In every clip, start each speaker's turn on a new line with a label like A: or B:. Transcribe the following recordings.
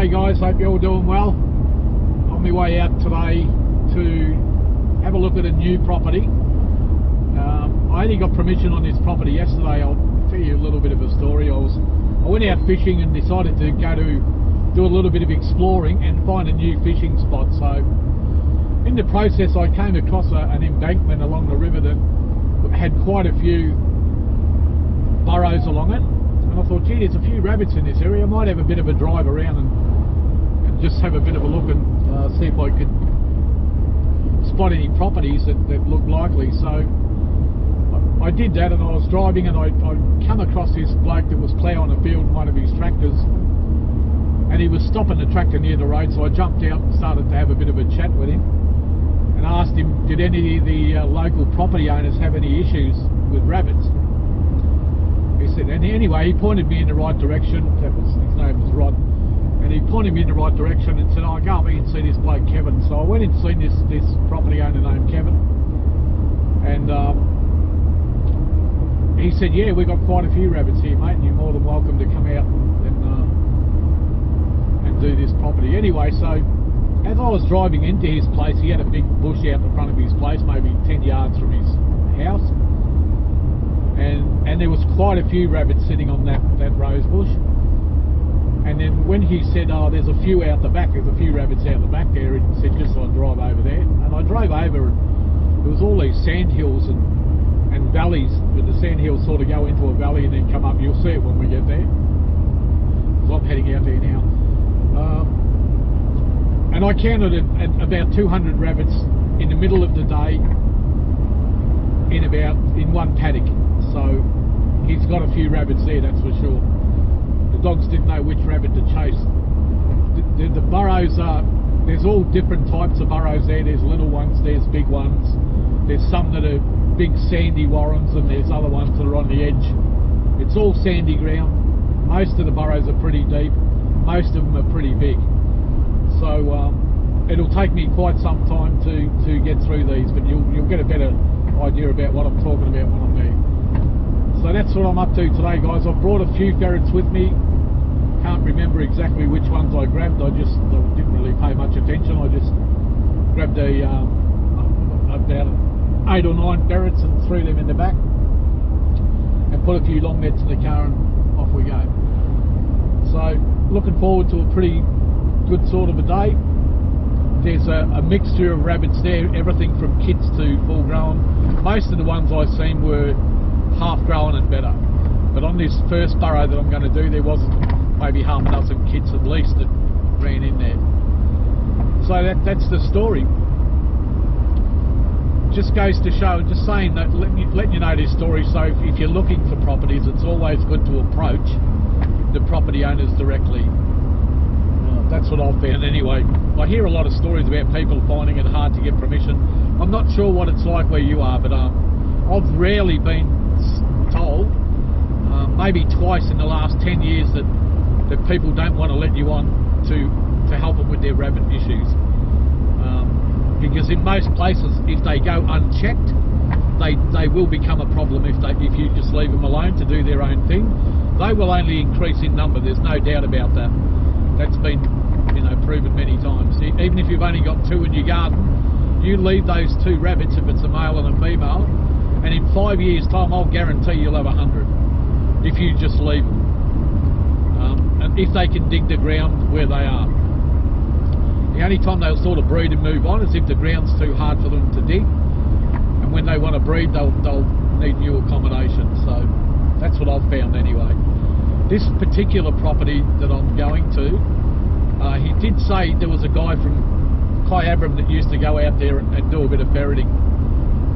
A: G'day guys, hope you're all doing well. On my way out today to have a look at a new property. I only got permission on this property yesterday. I'll tell you a little bit of a story. I went out fishing and decided to go to do a little bit of exploring and find a new fishing spot. So in the process I came across an embankment along the river that had quite a few burrows along it. And I thought, gee, there's a few rabbits in this area. I might have a bit of a drive around and just have a bit of a look and see if I could spot any properties that looked likely. So I did that, and I was driving and I come across this bloke that was ploughing a field in one of his tractors, and he was stopping the tractor near the road. So I jumped out and started to have a bit of a chat with him and asked him, did any of the local property owners have any issues with rabbits? He said, and anyway, he pointed me in the right direction. His name was Rod, and he pointed me in the right direction and said, oh, go up and see this bloke Kevin. So I went and seen this property owner named Kevin, and he said, yeah, we've got quite a few rabbits here, mate, and you're more than welcome to come out and do this property. Anyway, so as I was driving into his place, he had a big bush out the front of his place, maybe 10 yards from his house. And there was quite a few rabbits sitting on that rose bush. And then when he said, oh, there's a few out the back, there's a few rabbits out the back there, he said, just so I drive over there. And I drove over, and there was all these sand hills and valleys, but the sand hills sort of go into a valley and then come up. You'll see it when we get there. So I'm heading out there now. And I counted about 200 rabbits in the middle of the day in one paddock. So he's got a few rabbits there, that's for sure. The dogs didn't know which rabbit to chase. The burrows are, there's all different types of burrows there. There's little ones, there's big ones. There's some that are big sandy warrens, and there's other ones that are on the edge. It's all sandy ground. Most of the burrows are pretty deep. Most of them are pretty big. So it'll take me quite some time to get through these, but you'll get a better idea about what I'm talking about when I'm there. So that's what I'm up to today, guys. I've brought a few ferrets with me. Can't remember exactly which ones I grabbed. I didn't really pay much attention. I just grabbed about 8 or 9 ferrets and threw them in the back and put a few long nets in the car, and off we go. So looking forward to a pretty good sort of a day. There's a mixture of rabbits there, everything from kids to full grown. Most of the ones I've seen were half grown and better, but on this first burrow that I'm going to do, there was maybe half a dozen kids at least that ran in there. So that's the story. Just goes to show, just saying that, letting you know this story. So if you're looking for properties, it's always good to approach the property owners directly. That's what I've found anyway. I hear a lot of stories about people finding it hard to get permission. I'm not sure what it's like where you are, but I've rarely been told, maybe twice in the last 10 years, that people don't want to let you on to help them with their rabbit issues. Because in most places, if they go unchecked, they will become a problem if you just leave them alone to do their own thing. They will only increase in number, there's no doubt about that. That's been proven many times. Even if you've only got 2 in your garden, you leave those 2 rabbits, if it's a male and a female, and in 5 years time I'll guarantee you'll have 100 if you just leave them. And if they can dig the ground where they are. The only time they'll sort of breed and move on is if the ground's too hard for them to dig, and when they want to breed they'll need new accommodation. So that's what I've found anyway. This particular property that I'm going to, he did say there was a guy from Kyabram that used to go out there and do a bit of ferreting.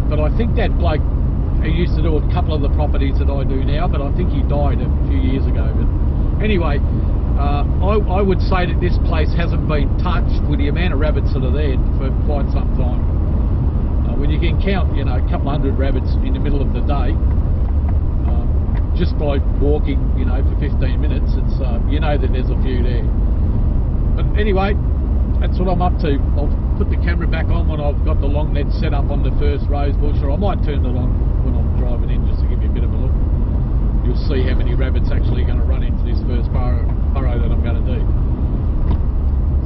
A: But I think that bloke, he used to do a couple of the properties that I do now, but I think he died a few years ago. But anyway, I would say that this place hasn't been touched with the amount of rabbits that are there for quite some time. When you can count, a couple hundred rabbits in the middle of the day, just by walking, for 15 minutes, it's that there's a few there. But anyway, that's what I'm up to. I'll put the camera back on when I've got the long net set up on the first rose bush, or I might turn it on when I'm driving in just to give you a bit of a look. You'll see how many rabbits actually are going to run into this first burrow that I'm going to do.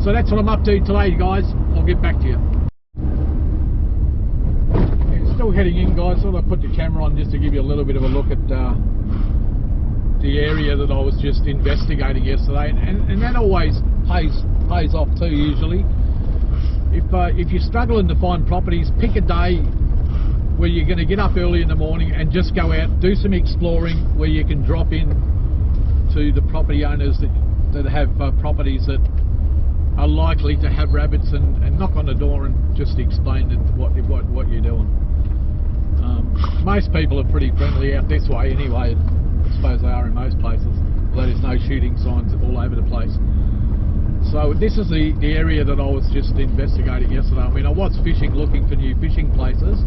A: So that's what I'm up to today, guys. I'll get back to you. Still heading in, guys. Thought I'd put the camera on just to give you a little bit of a look at the area that I was just investigating yesterday, and that always pays off too. Usually, if you're struggling to find properties, pick a day where you're going to get up early in the morning and just go out, do some exploring, where you can drop in to the property owners that have properties that are likely to have rabbits, and knock on the door and just explain what you're doing. Most people are pretty friendly out this way anyway. I suppose they are in most places, although there's no shooting signs all over the place. So this is the area that I was just investigating yesterday. I mean, I was fishing, looking for new fishing places,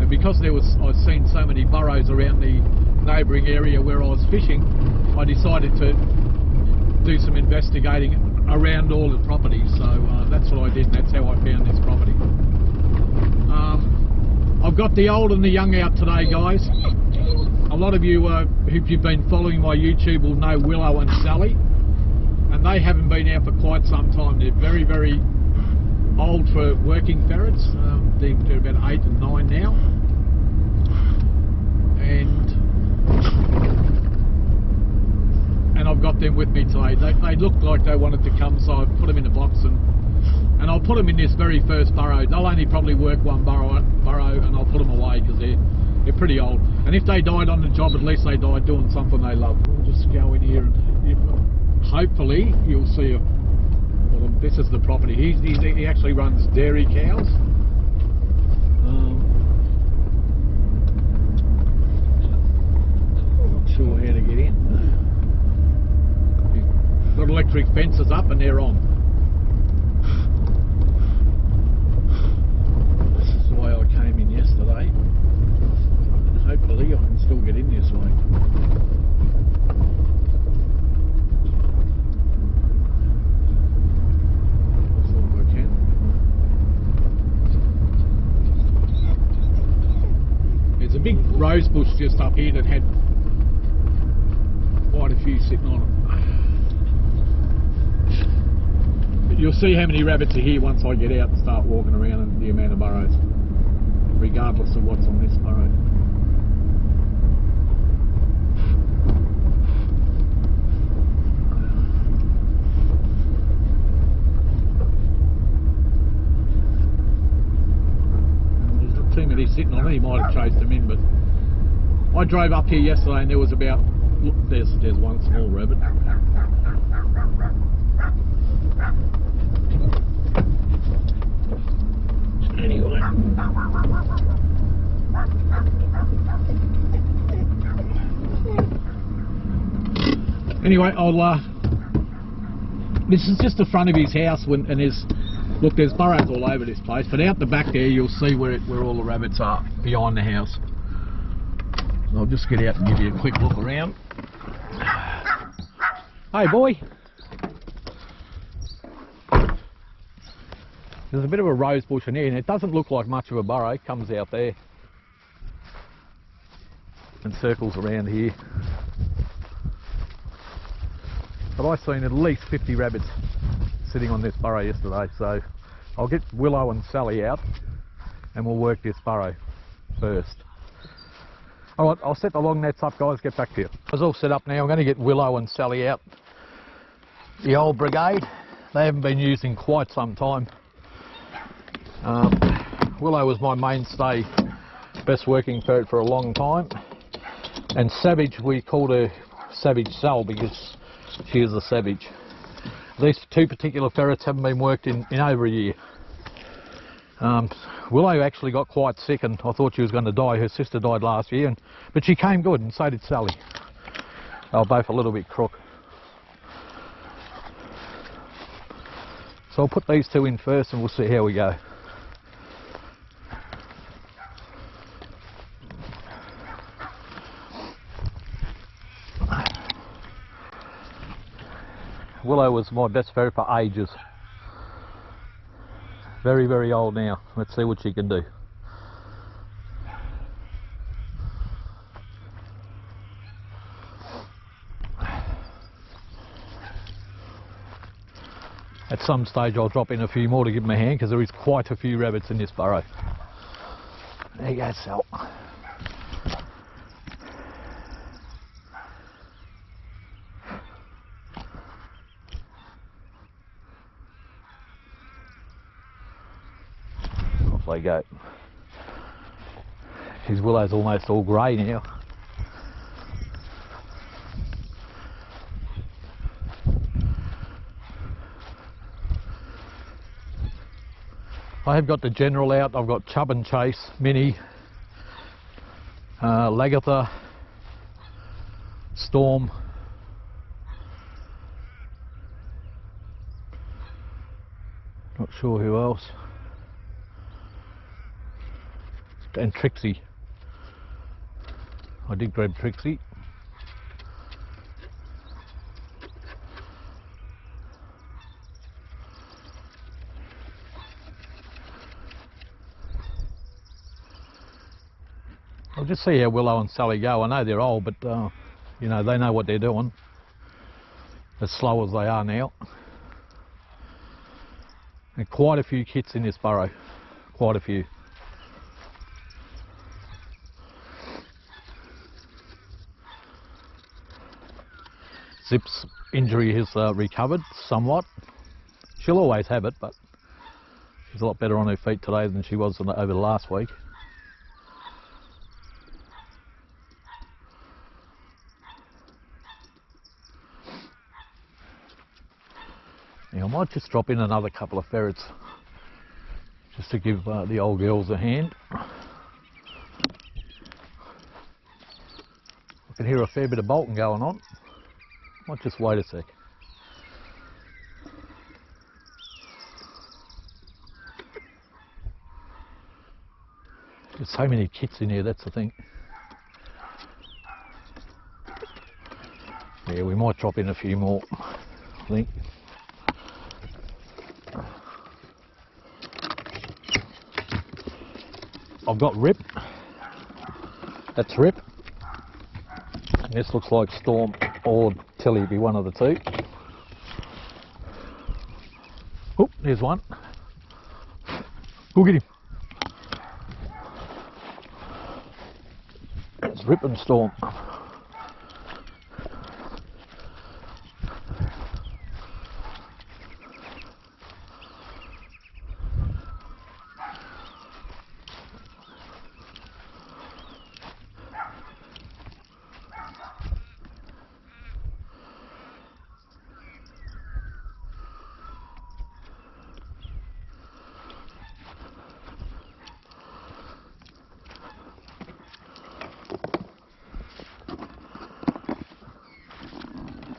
A: and because I'd seen so many burrows around the neighbouring area where I was fishing, I decided to do some investigating around all the properties. So that's what I did, and that's how I found this property. I've got the old and the young out today, guys. A lot of you, if you've been following my YouTube, will know Willow and Sally, and they haven't been out for quite some time. They're very, very old for working ferrets. They're about 8 and 9 now, and I've got them with me today. They looked like they wanted to come, so I've put them in a box, and I'll put them in this very first burrow. They'll only probably work one burrow, and I'll put them away because they're pretty old. And if they died on the job, at least they died doing something they love. We'll just go in here, and hopefully you'll see this is the property. He actually runs dairy cows. Not sure how to get in. He's got electric fences up, and they're on. Way I came in yesterday, and hopefully I can still get in this way. Looks like I can. There's a big rose bush just up here that had quite a few sitting on it. But you'll see how many rabbits are here once I get out and start walking around, and the amount of burrows, regardless of what's on this burrow. There's not too many sitting on it. He might have chased them in, but I drove up here yesterday and there was about, look, there's one small rabbit. Anyway, this is just the front of his house, and there's burrows all over this place, but out the back there you'll see where all the rabbits are, behind the house. So I'll just get out and give you a quick look around. Hey boy! There's a bit of a rose bush in here, and it doesn't look like much of a burrow. It comes out there and circles around here. But I've seen at least 50 rabbits sitting on this burrow yesterday, so I'll get Willow and Sally out and we'll work this burrow first. Alright, I'll set the long nets up, guys, get back to you. It's all set up now. I'm going to get Willow and Sally out. The old brigade, they haven't been used in quite some time. Willow was my mainstay, best working ferret for a long time, and Savage, we called her Savage Sal because she is a savage. These two particular ferrets haven't been worked in over a year. Willow actually got quite sick and I thought she was going to die. Her sister died last year, but she came good, and so did Sally. They were both a little bit crook. So I'll put these two in first and we'll see how we go. Willow was my best ferret for ages. Very, very old now. Let's see what she can do. At some stage I'll drop in a few more to give them a hand, because there is quite a few rabbits in this burrow. There you go, Sal. Off they go. His Willow's almost all grey now. I have got the general out. I've got Chub and Chase, Minnie, Lagatha, Storm, not sure who else, and Trixie. I did grab Trixie. I'll just see how Willow and Sally go. I know they're old, but you know, they know what they're doing. As slow as they are now. And quite a few kits in this burrow. Quite a few. Zip's injury has recovered somewhat. She'll always have it, but she's a lot better on her feet today than she was over the last week. Now I might just drop in another couple of ferrets just to give the old girls a hand. I can hear a fair bit of bolting going on. Might just wait a sec. There's so many kits in here, that's the thing. Yeah, we might drop in a few more, I think. I've got Rip, that's Rip, and this looks like Storm or Tilly, be one of the two. Oh, there's one. Go get him. It's Rip and Storm.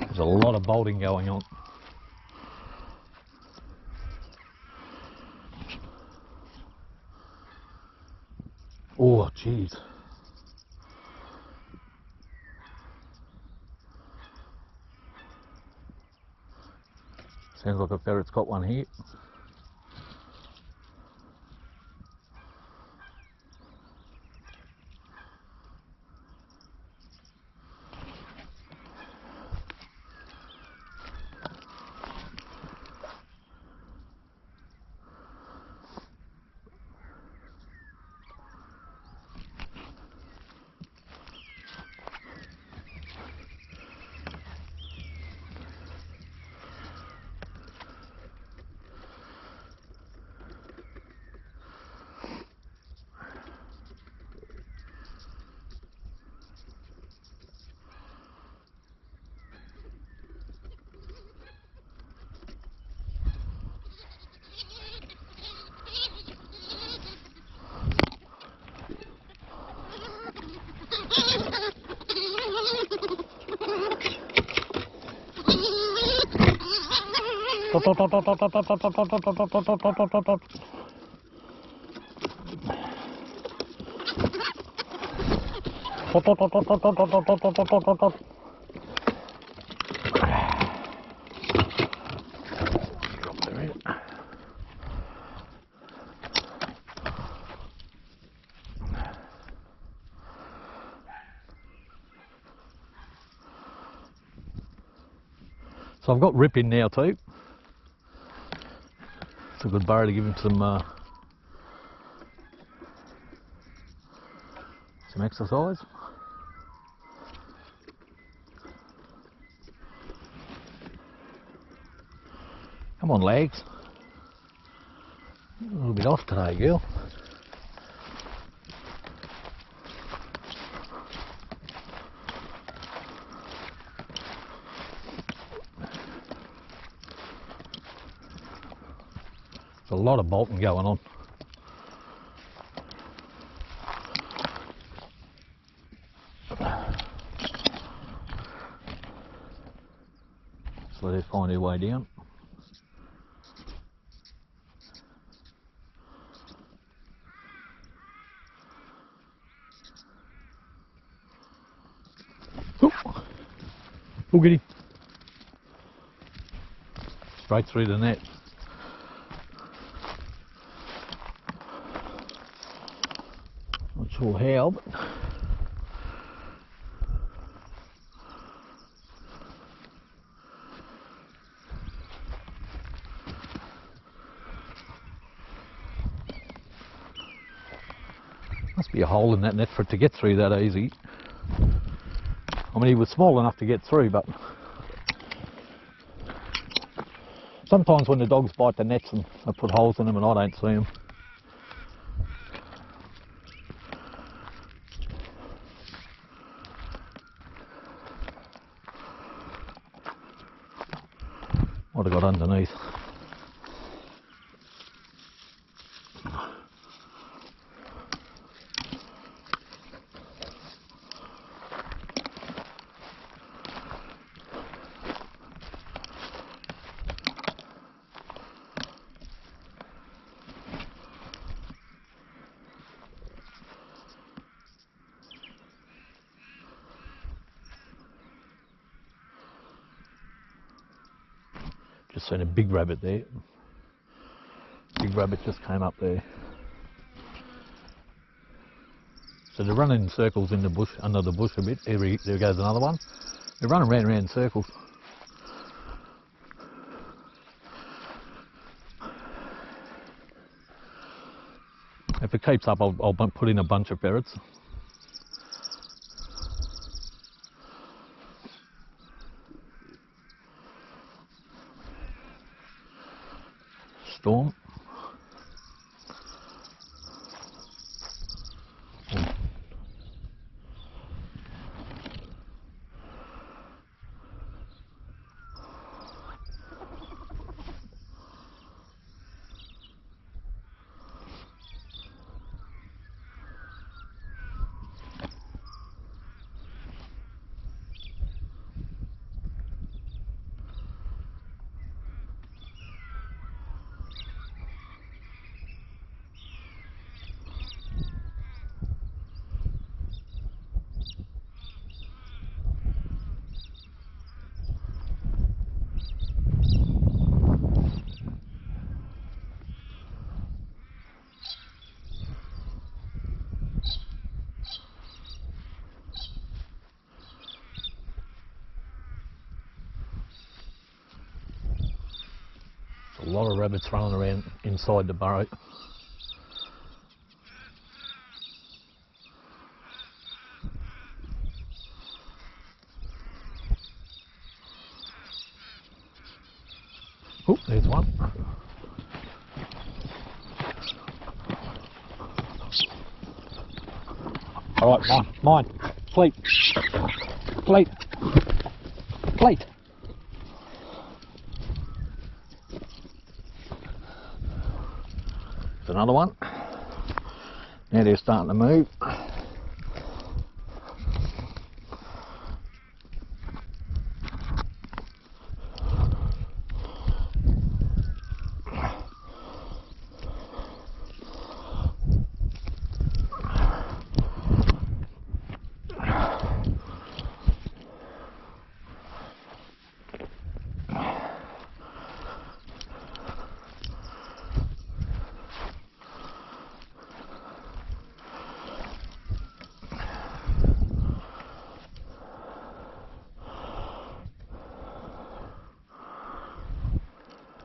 A: There's a lot of bolting going on. Oh, jeez. Sounds like a ferret's got one here. So I've got Rip in now too. It's a good burrow to give him some exercise. Come on, legs. A little bit off today, girl. There's a lot of bolting going on. So let her find her way down. Oh, get him. Straight through the net. Not sure how, but must be a hole in that net for it to get through that easy. I mean, he was small enough to get through, but sometimes when the dogs bite the nets and they put holes in them and I don't see them. What have I got underneath? Just seen a big rabbit there. Big rabbit just came up there. So they're running in circles in the bush, under the bush a bit. There goes another one. They're running round and round in circles. If it keeps up, I'll put in a bunch of ferrets. Storm. A lot of rabbits running around inside the burrow. Oh, there's one. All right, mine. Plate. Plate. Plate. There's another one. Now they're starting to move.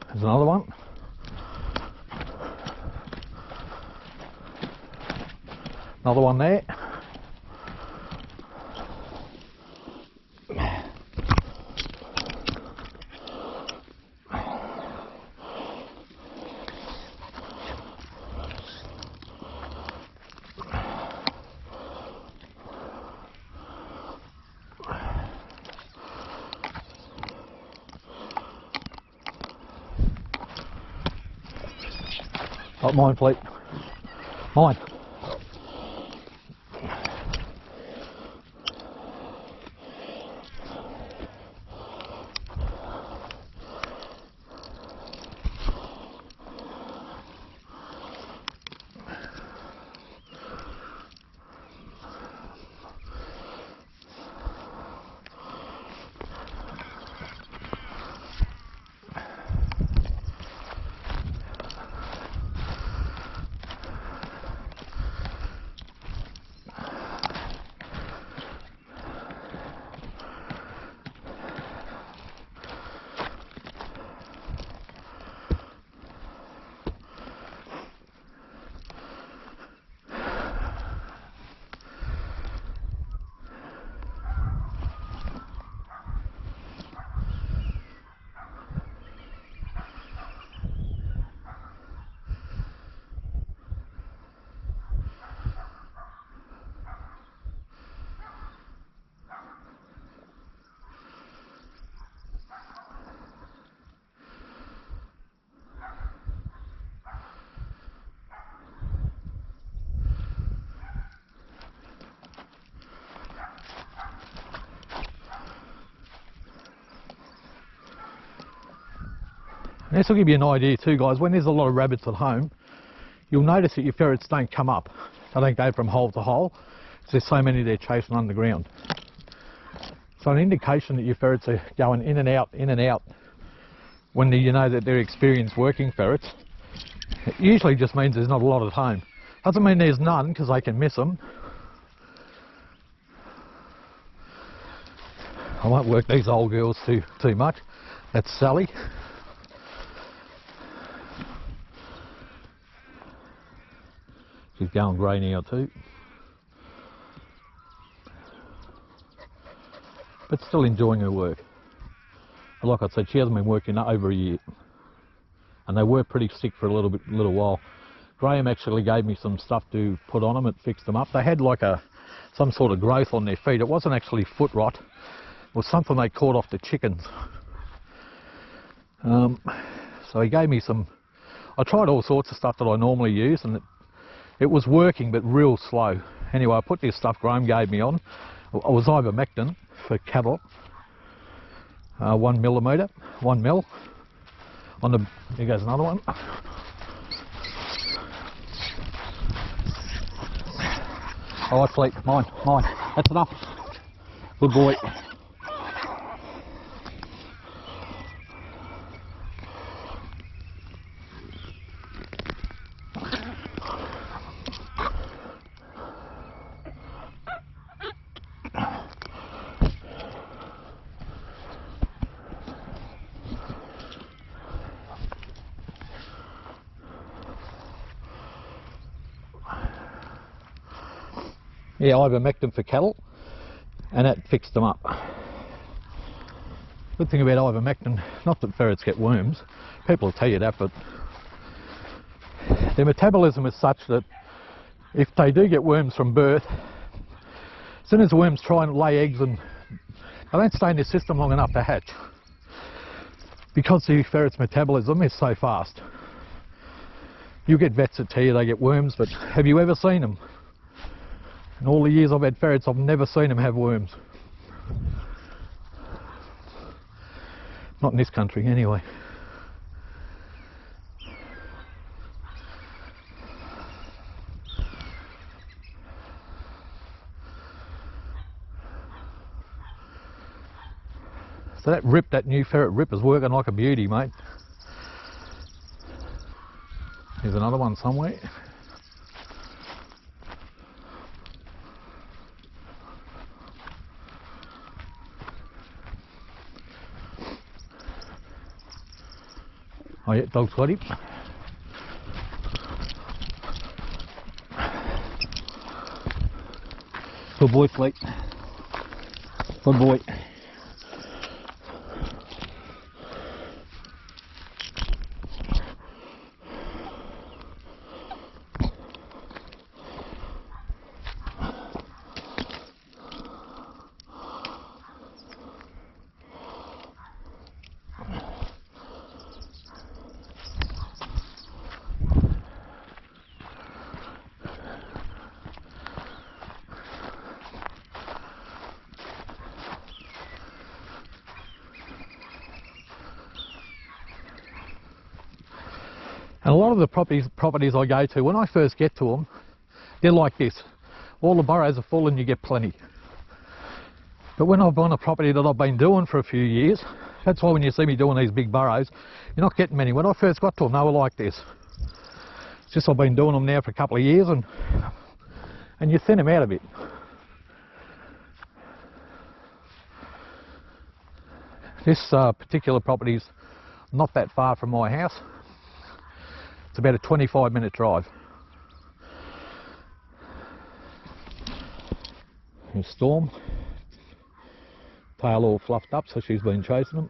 A: There's another one. Another one there. Oh, mine, Fleet. Mine. This will give you an idea too, guys. When there's a lot of rabbits at home, you'll notice that your ferrets don't come up. They don't go from hole to hole. There's so many they're chasing underground. So an indication that your ferrets are going in and out, when you know that they're experienced working ferrets, it usually just means there's not a lot at home. Doesn't mean there's none, because they can miss them. I won't work these old girls too much. That's Sally. She's going grey now too. But still enjoying her work. Like I said, she hasn't been working over a year. And they were pretty sick for a little while. Graham actually gave me some stuff to put on them. It fixed them up. They had like some sort of growth on their feet. It wasn't actually foot rot. It was something they caught off the chickens. So he gave me some. I tried all sorts of stuff that I normally use, and it was working, but real slow. Anyway, I put this stuff Graham gave me on. It was ivermectin for cattle. 1 millimetre, 1 mil. On the, here goes another one. All right, Fleet, mine. That's enough. Good boy. Yeah, ivermectin for cattle, and that fixed them up. Good thing about ivermectin, not that ferrets get worms, people will tell you that, but their metabolism is such that if they do get worms from birth, as soon as the worms try and lay eggs, and they don't stay in their system long enough to hatch, because the ferret's metabolism is so fast. You get vets that tell you they get worms, but have you ever seen them? In all the years I've had ferrets, I've never seen them have worms. Not in this country, anyway. So that new ferret rip is working like a beauty, mate. Here's another one somewhere. Oh yeah, dog's got him. Good boy, Fleet. Good boy. And a lot of the properties I go to, when I first get to them, they're like this. All the burrows are full and you get plenty. But when I've on a property that I've been doing for a few years, that's why when you see me doing these big burrows, you're not getting many. When I first got to them, they were like this. It's just I've been doing them now for a couple of years and you thin them out a bit. This particular property's not that far from my house. It's about a 25-minute drive. Here's Storm. Tail all fluffed up, so she's been chasing them.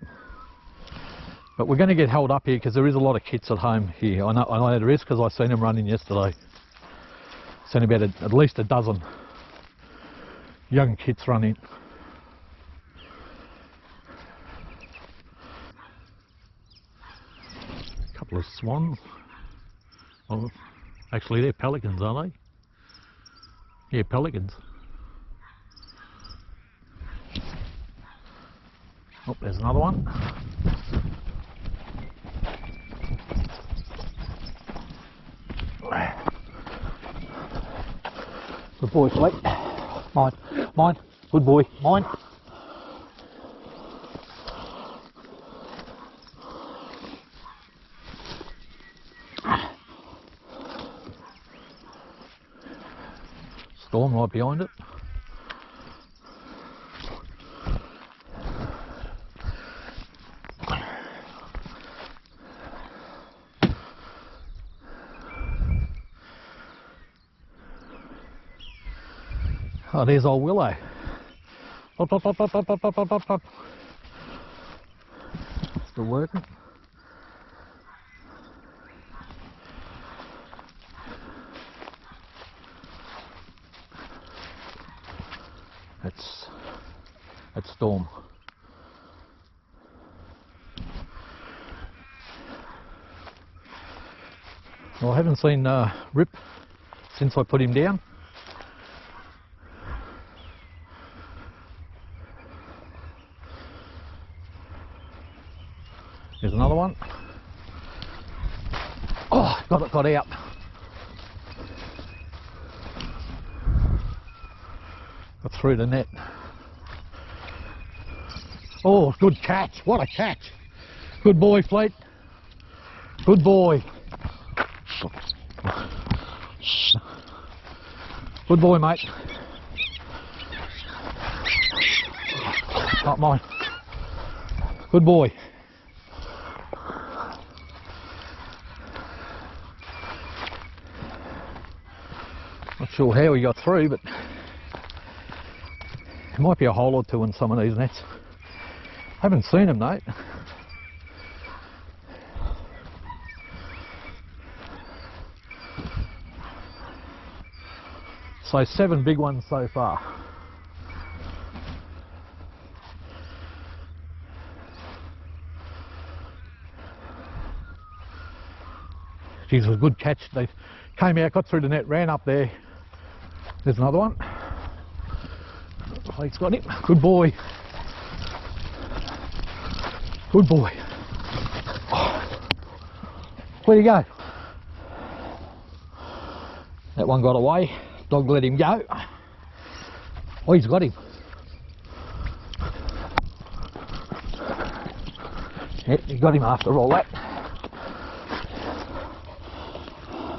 A: But we're going to get held up here because there is a lot of kits at home here. I know there is because I seen them running yesterday. Seen about at least a dozen young kits running. A couple of swans. Oh, actually they're pelicans, aren't they? Yeah, pelicans. Oh, there's another one. Good boy, Fleet. Mine, mine. Good boy, mine. Storm right behind it. Oh, there's old Willow. Up, up, up, up, up, up, up, up, up. Still working. That's Storm. Well, I haven't seen Rip since I put him down. There's another one. Oh, got out. Got through the net. Oh, good catch. What a catch. Good boy, Fleet. Good boy. Good boy, mate. Not mine. Good boy. Not sure how he got through, but there might be a hole or two in some of these nets. Haven't seen him, mate. So 7 big ones so far. Geez, it was a good catch. They came out, got through the net, ran up there. There's another one. Oh, he's got him. Good boy. Good boy. Oh. Where'd he go? That one got away. Dog let him go. Oh, he's got him. Yep, he got him after all that.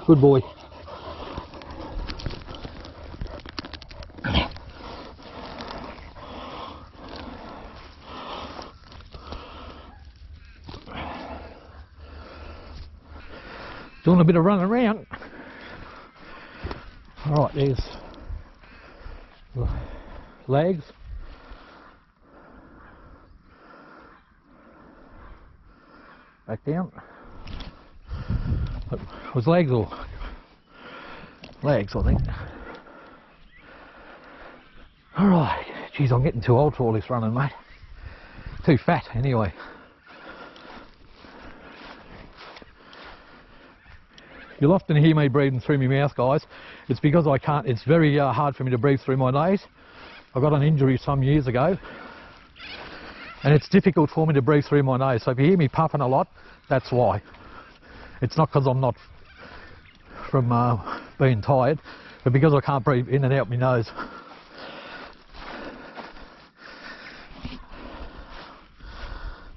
A: Good boy. Doing a bit of running around. Alright, legs. Back down. It was legs or legs, I think. Alright, geez, I'm getting too old for all this running, mate. Too fat, anyway. You'll often hear me breathing through my mouth, guys. It's because I can't, it's very hard for me to breathe through my nose. I got an injury some years ago, and it's difficult for me to breathe through my nose. So if you hear me puffing a lot, that's why. It's not because I'm not from being tired, but because I can't breathe in and out my nose.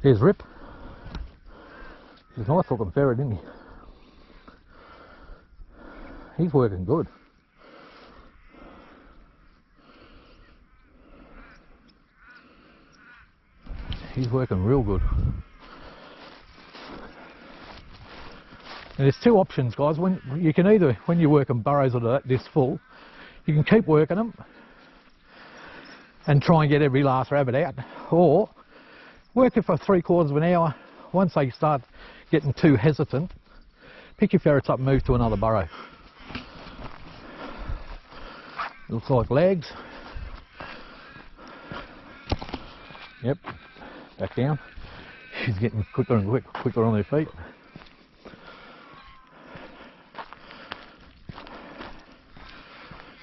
A: Here's Rip. He's a nice looking ferret, isn't he? He's working good. He's working real good. And there's two options, guys. When you can either, when you're working burrows that are this full, you can keep working them and try and get every last rabbit out, or work it for 3/4 of an hour. Once they start getting too hesitant, pick your ferrets up and move to another burrow. Looks like legs. Yep, back down. She's getting quicker and quicker on her feet.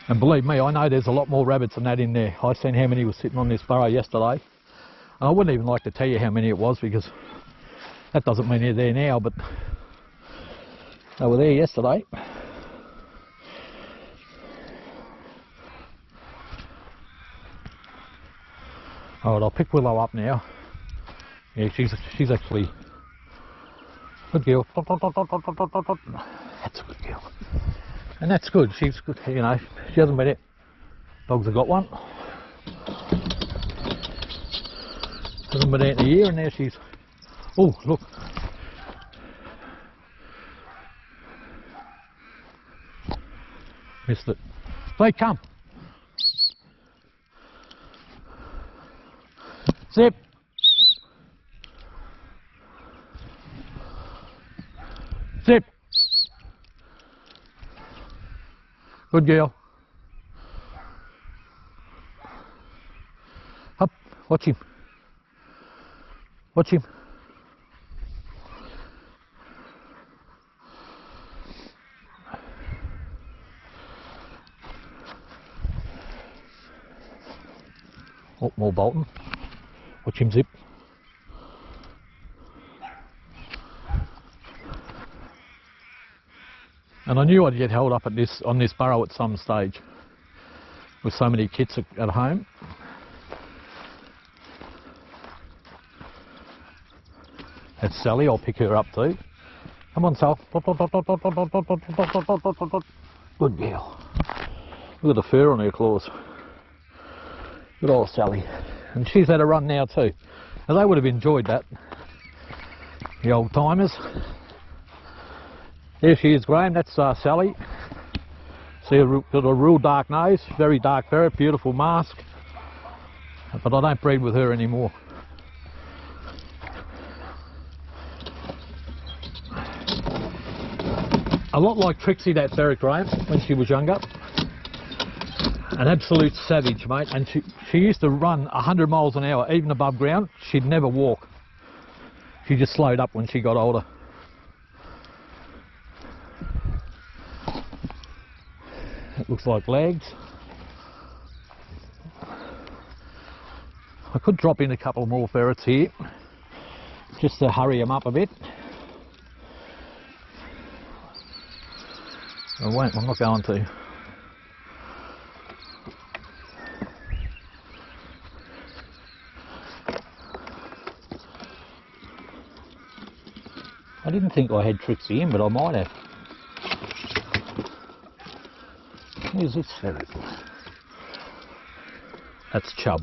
A: And believe me, I know there's a lot more rabbits than that in there. I seen how many were sitting on this burrow yesterday. And I wouldn't even like to tell you how many it was, because that doesn't mean they're there now, but they were there yesterday. Alright, I'll pick Willow up now. Yeah, she's actually good girl. That's a good girl. And that's good, she's good, you know, she hasn't been it. Dogs have got one. Hasn't been out in a year, and now she's, oh look. Missed it. Hey, come. Zip. Zip. Good girl. Up, watch him. Watch him. Oh, more bolting. Watch him zip. And I knew I'd get held up at on this burrow at some stage, with so many kids at home. That's Sally, I'll pick her up too. Come on, Sal. Good girl. Look at the fur on her claws. Good old Sally. And she's had a run now too. And they would have enjoyed that, the old timers. There she is, Graham. That's Sally. See her got a real dark nose, very dark ferret, beautiful mask. But I don't breed with her anymore. A lot like Trixie, that ferret, Graham, when she was younger. An absolute savage, mate. And she used to run 100 miles an hour, even above ground. She'd never walk. She just slowed up when she got older. It looks like legs. I could drop in a couple more ferrets here, just to hurry them up a bit. I won't, I'm not going to. I didn't think I had Trixie in, but I might have. Where's this ferret? That's Chub.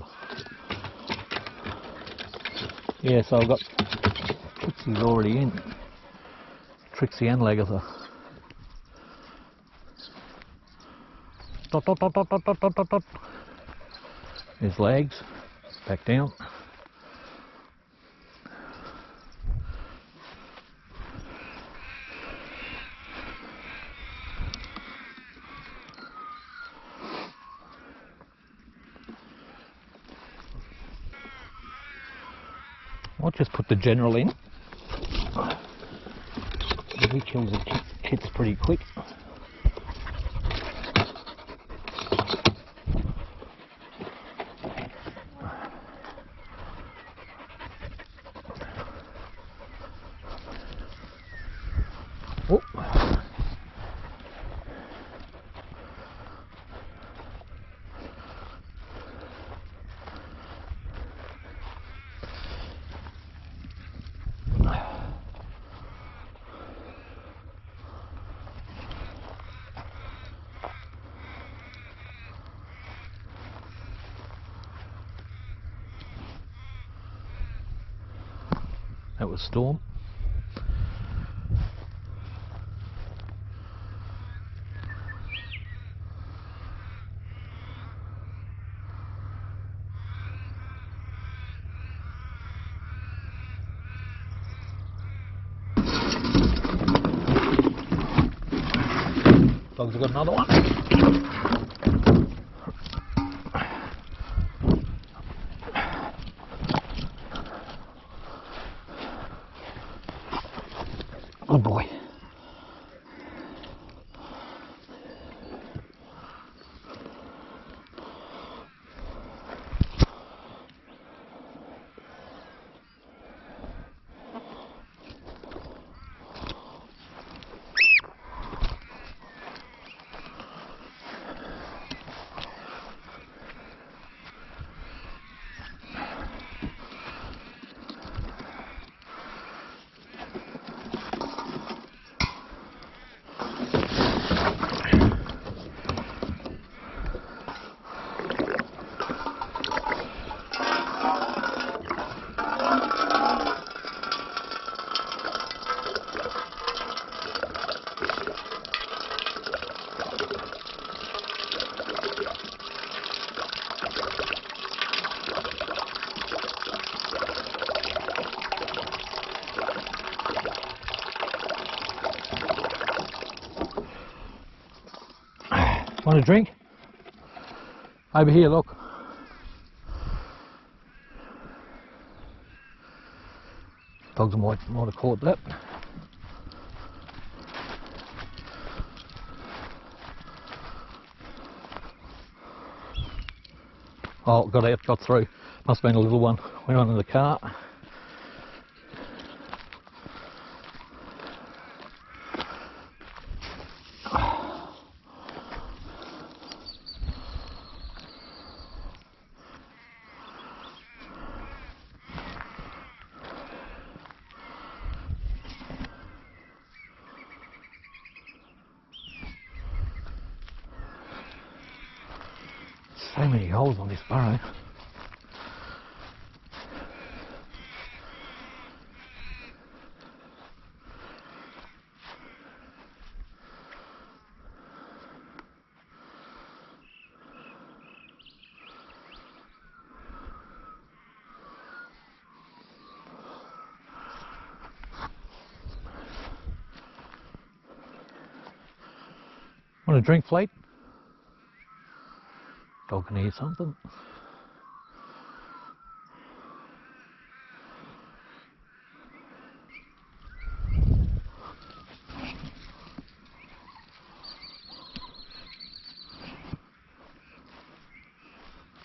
A: Yeah, so I've got Trixie's already in. Trixie and Legatha. Dot, dot, dot, dot, dot, dot, dot, dot. There's legs, back down. I'll just put the general in. He kills the kits pretty quick. Oh. That was Storm. Dogs have got another one. Good boy. Want a drink? Over here, look. Dogs might have caught that. Oh, got out, got through. Must have been a little one. Went on in the car. So many holes on this burrow. Want a drink, Fleet? Dog can hear something.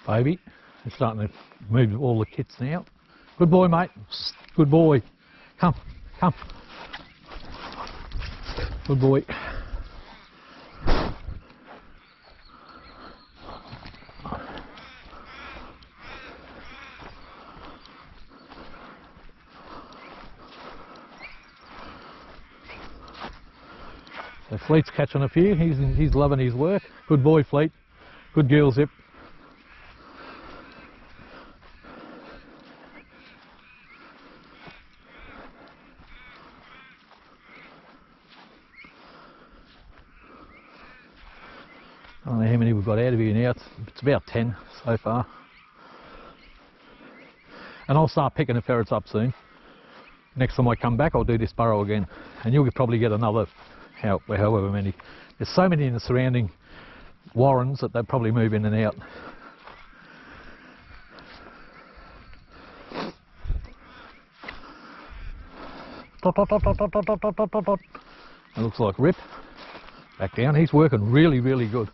A: Baby, it's starting to move all the kits now. Good boy, mate. Good boy. Come, come. Good boy. So Fleet's catching a few. He's loving his work. Good boy, Fleet. Good girl, Zip. I don't know how many we've got out of here now. It's about 10 so far.
B: And I'll start picking the ferrets up soon. Next time I come back, I'll do this burrow again, and you'll probably get another however many. There's so many in the surrounding warrens that they probably move in and out. Dot, dot, dot, dot, dot, dot, dot, dot, dot, dot. It looks like Rip. Back down. He's working really, really good.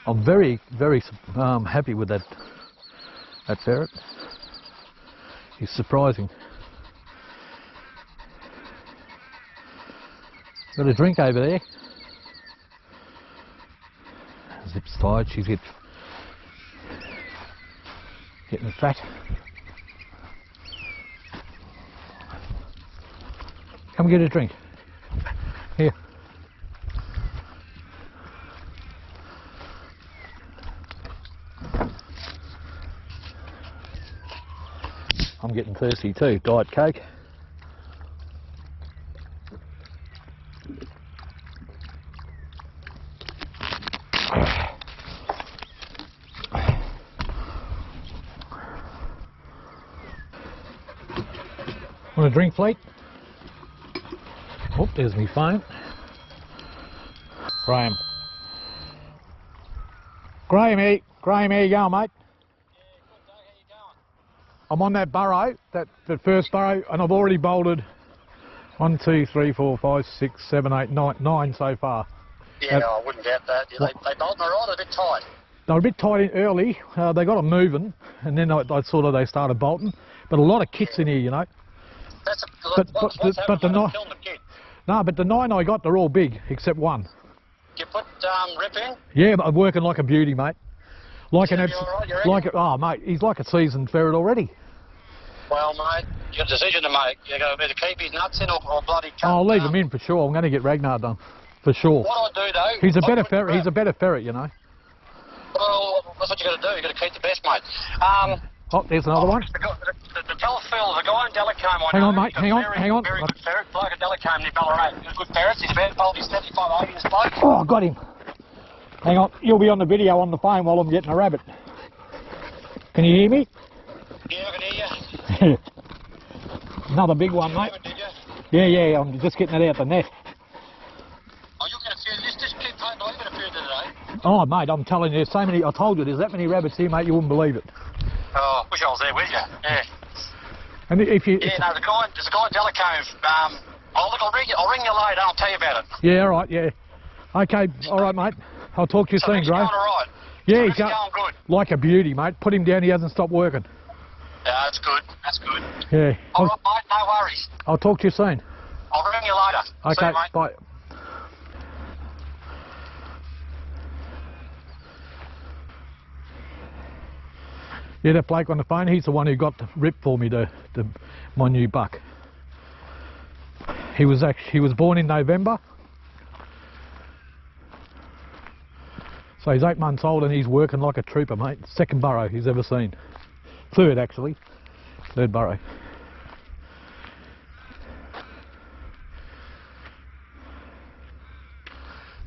B: I'm very, very happy with that ferret. He's surprising. Got a drink over there. Zip's tired. She's getting fat. Come get a drink. Here. I'm getting thirsty too. Diet Coke. Want a drink, Fleet? Oh, there's me phone. Graham. Graham, here you going, mate? I'm on that burrow, that first burrow, and I've already bolted 1, 2, 3, 4, 5, 6, 7, 8, 9 so far.
C: Yeah, I wouldn't doubt that. They bolting all right, a bit tight.
B: They were a bit tight in early. They got them moving, and then they started bolting. But a lot of kits in here, you know.
C: That's
B: but the 9 I got, they're all big except one.
C: You put Rip in?
B: Yeah, but I'm working like a beauty, mate. Like an
C: oh
B: mate, he's like a seasoned ferret already.
C: Well, mate, you got a decision to make. You got to either keep his nuts in or bloody cut.
B: I'll leave him in for sure. I'm going to get Ragnar done for sure.
C: What I do though,
B: he's a better ferret. He's a better ferret, you know.
C: Well, that's what you got to do. You got to keep the best, mate.
B: Oh, there's another one.
C: The Telefil, the guy in Delacombe.
B: Hang on, mate. Hang on.
C: Very good ferret. Bloke at Delacombe near Ballarat. He's good ferrets. He's about probably 75, 80 in bloke.
B: Oh, I got him. Hang on. You'll be on the video on the phone while I'm getting a rabbit. Can you hear me?
C: Yeah, I can hear you.
B: Another big one, mate.
C: Did you?
B: Yeah. I'm just getting it out the net.
C: Oh, you're going to feed this kid, mate. I'm going to feed it today.
B: Oh, mate, I'm telling you, there's so many. I told you, there's that many rabbits here, mate. You wouldn't believe it.
C: Oh, wish I was there with you. Yeah.
B: And if you.
C: Yeah, no, there's a guy in Delacombe. I'll ring you later. I'll tell you about it.
B: Yeah, all right. Yeah. Okay. All right, mate. I'll talk to you soon, Gray.
C: Going all right.
B: Yeah,
C: he's going good.
B: Like a beauty, mate. Put him down. He hasn't stopped working.
C: Yeah, that's good. That's good.
B: Yeah.
C: All right, mate. No worries.
B: I'll talk to you soon.
C: I'll ring you later.
B: Okay.
C: See you, mate.
B: Bye. Yeah, that bloke on the phone, he's the one who got the Rip for me, my new buck. He was born in November. So he's 8 months old and he's working like a trooper, mate. Second burrow he's ever seen. Third, actually. Third burrow.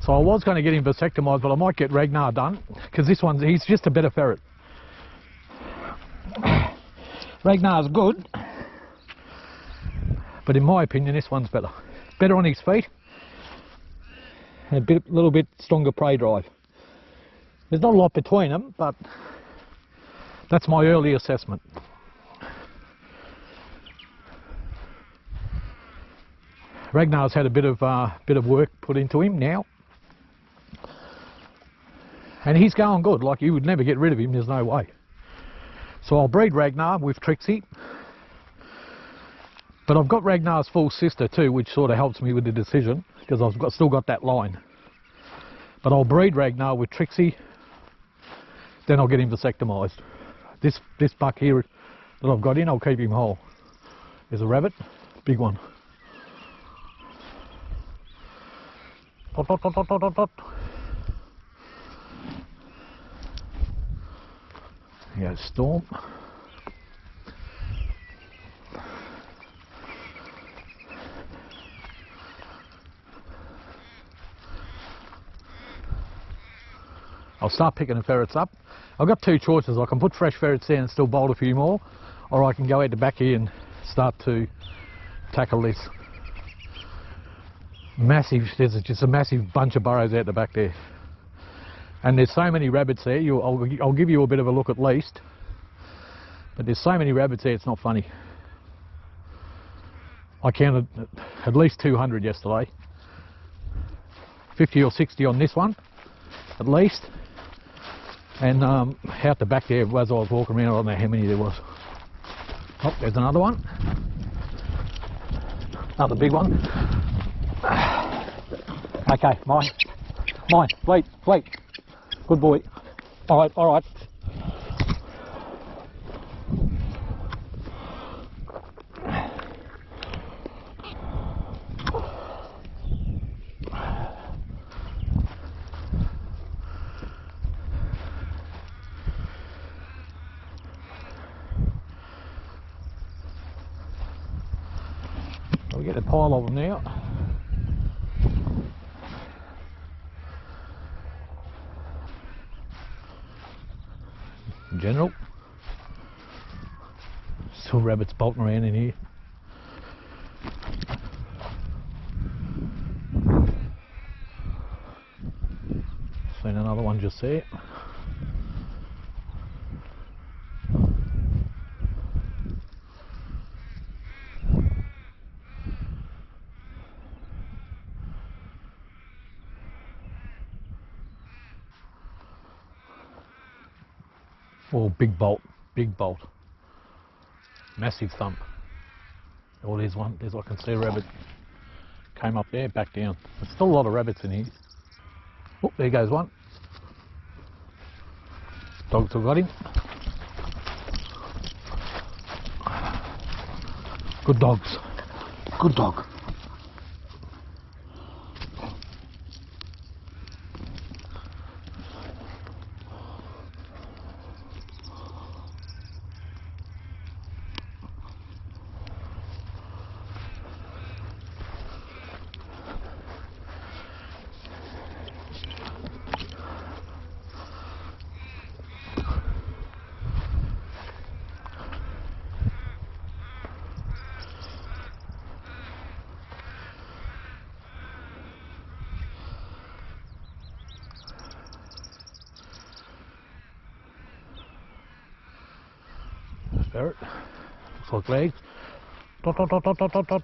B: So I was going to get him vasectomised, but I might get Ragnar done, because he's just a better ferret. Ragnar's good, but in my opinion this one's better. Better on his feet, and a little bit stronger prey drive. There's not a lot between them, but that's my early assessment. Ragnar's had a bit of work put into him now, and he's going good. Like, you would never get rid of him, there's no way. So I'll breed Ragnar with Trixie, but I've got Ragnar's full sister too, which sort of helps me with the decision, because I've still got that line. But I'll breed Ragnar with Trixie, then I'll get him vasectomised. This buck here that I've got in, I'll keep him whole. There's a rabbit, big one. Dot, dot, dot, dot, dot, dot. There goes Storm. I'll start picking the ferrets up. I've got two choices. I can put fresh ferrets there and still bolt a few more, or I can go out the back here and start to tackle this massive, there's just a massive bunch of burrows out the back there. And there's so many rabbits there, I'll give you a bit of a look at least. But there's so many rabbits there, it's not funny. I counted at least 200 yesterday. 50 or 60 on this one, at least. And out the back there, as I was walking around, I don't know how many there was. Oh, there's another one. Another big one. Okay, mine. Wait. Good boy. All right. We get a pile of them now. In general, still rabbits bolting around in here. Seen another one just there. Oh, big bolt, massive thump. Oh, there's one, I can see a rabbit. Came up there, back down. There's still a lot of rabbits in here. Oh, there goes one. Dogs have got him. Good dogs, good dog. Ferret, looks like legs. Dot.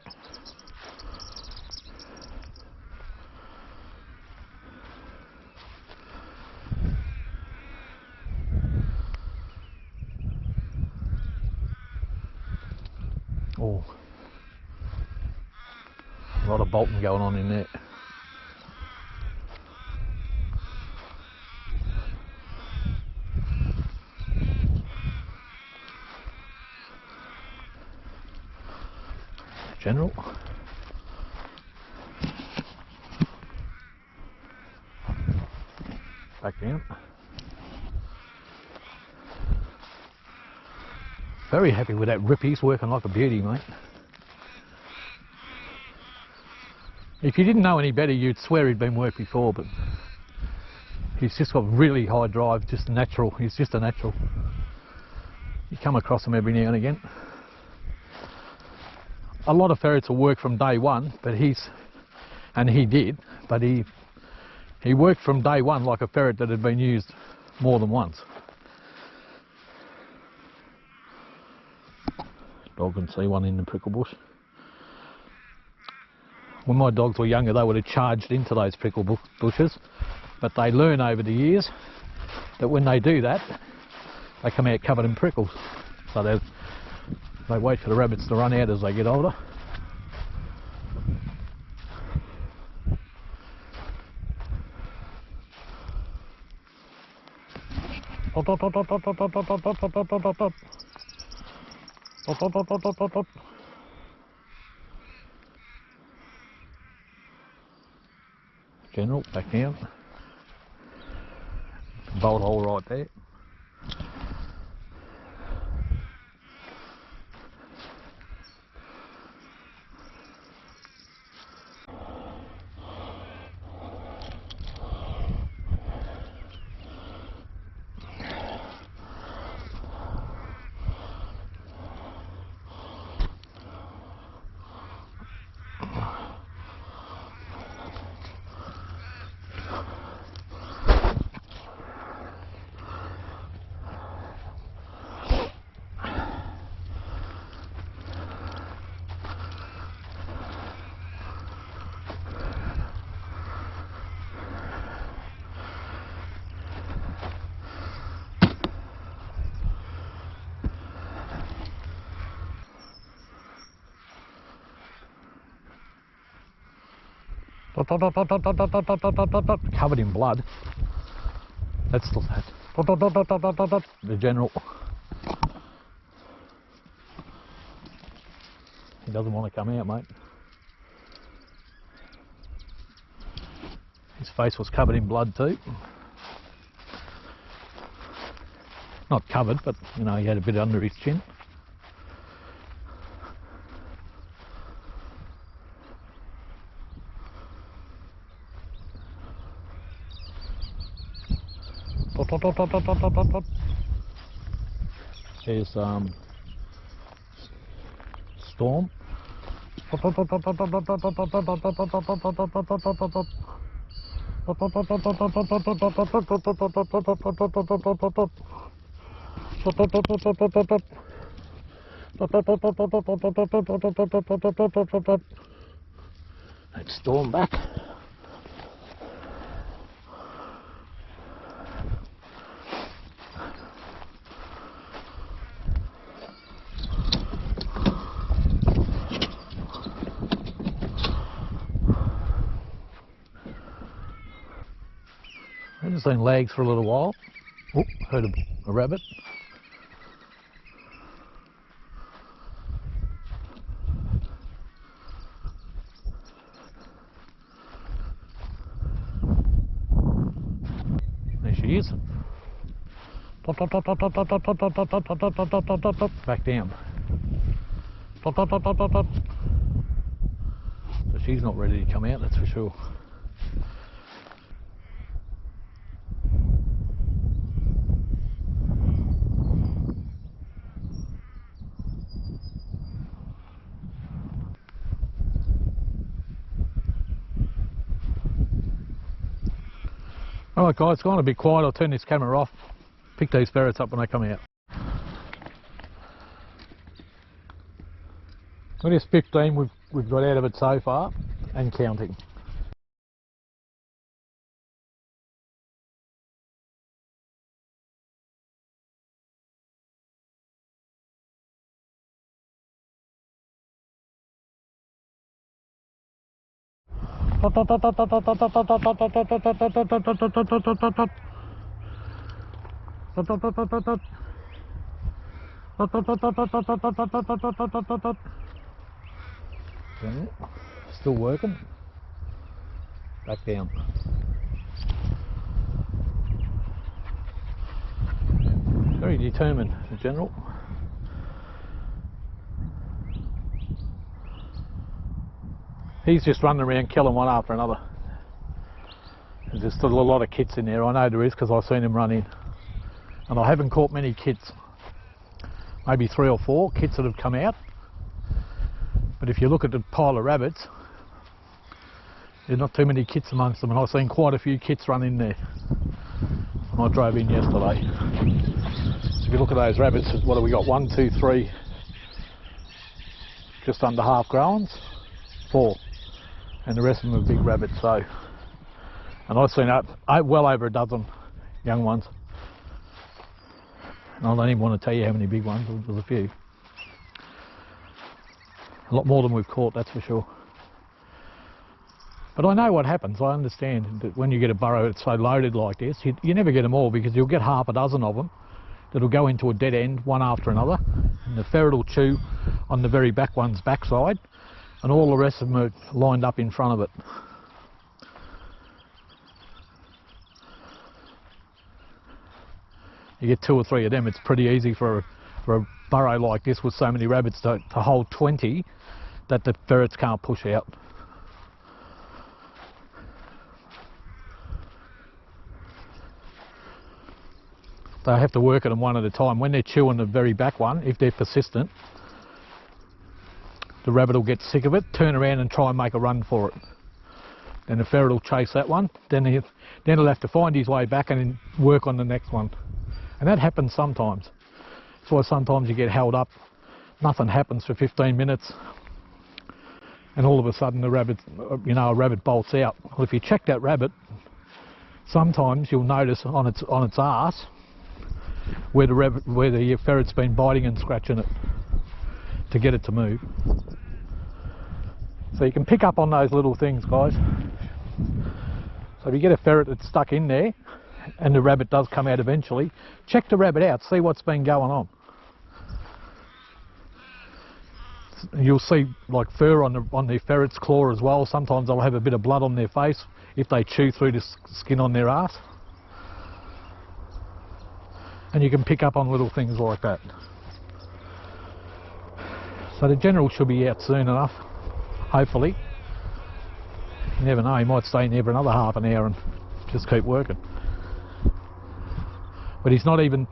B: Oh, a lot of bolting going on in there. General. Back down. Very happy with that rip, he's working like a beauty, mate. If you didn't know any better, you'd swear he'd been worked before, but he's just got really high drive, just natural, he's just a natural. You come across him every now and again. A lot of ferrets will work from day one, but he worked from day one like a ferret that had been used more than once. Dog can see one in the prickle bush. When my dogs were younger, they would have charged into those prickle bushes, but they learn over the years that when they do that, they come out covered in prickles. So they wait for the rabbits to run out as they get older. General, back down. Bolt hole right there. Covered in blood. That's the general. He doesn't want to come out, mate. His face was covered in blood too. Not covered, but you know, he had a bit under his chin. Here's Storm. Let's Storm back. I haven't seen legs for a little while. Oh, heard a rabbit. There she is. Back down. So she's not ready to come out, that's for sure. Alright guys, it's gone a bit quiet. I'll turn this camera off. Pick these ferrets up when they come out. Well, this 15 we've got out of it so far and counting. Still working. Back down. Very determined, the general. He's just running around killing one after another. There's still a lot of kits in there. I know there is because I've seen him run in. And I haven't caught many kits. Maybe 3 or 4 kits that have come out. But if you look at the pile of rabbits, there's not too many kits amongst them. And I've seen quite a few kits run in there when I drove in yesterday. So if you look at those rabbits, what have we got? 1, 2, 3, just under half growns, 4. And the rest of them are big rabbits, so. And I've seen well over a dozen young ones. And I don't even want to tell you how many big ones, there's a few. A lot more than we've caught, that's for sure. But I know what happens. I understand that when you get a burrow that's so loaded like this, you never get them all, because you'll get half a dozen of them that'll go into a dead end one after another, and the ferret will chew on the very back one's backside, and all the rest of them are lined up in front of it. You get 2 or 3 of them, it's pretty easy for a burrow like this with so many rabbits to hold 20 that the ferrets can't push out. They have to work at them one at a time. When they're chewing the very back one, if they're persistent, the rabbit will get sick of it, turn around and try and make a run for it. Then the ferret will chase that one, then he'll have to find his way back and then work on the next one. And that happens sometimes. That's why sometimes you get held up, nothing happens for 15 minutes, and all of a sudden the rabbit, a rabbit bolts out. Well, if you check that rabbit, sometimes you'll notice on its arse where the ferret's been biting and scratching it to get it to move. So you can pick up on those little things, guys. So if you get a ferret that's stuck in there, and the rabbit does come out eventually, check the rabbit out, see what's been going on. You'll see like fur on the ferret's claw as well. Sometimes they'll have a bit of blood on their face if they chew through the skin on their ass. And you can pick up on little things like that. So the general should be out soon enough, hopefully. You never know, he might stay in there for another half an hour and just keep working. But he's not even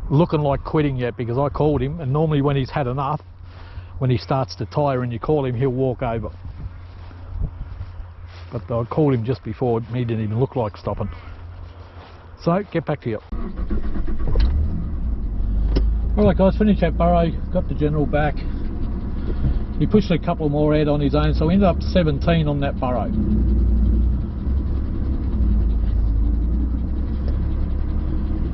B: looking like quitting yet, because I called him, and normally when he's had enough, when he starts to tire and you call him, he'll walk over. But I called him just before, he didn't even look like stopping. So, get back to you. Alright guys, finished that burrow, got the general back. He pushed a couple more out on his own, so we ended up 17 on that burrow.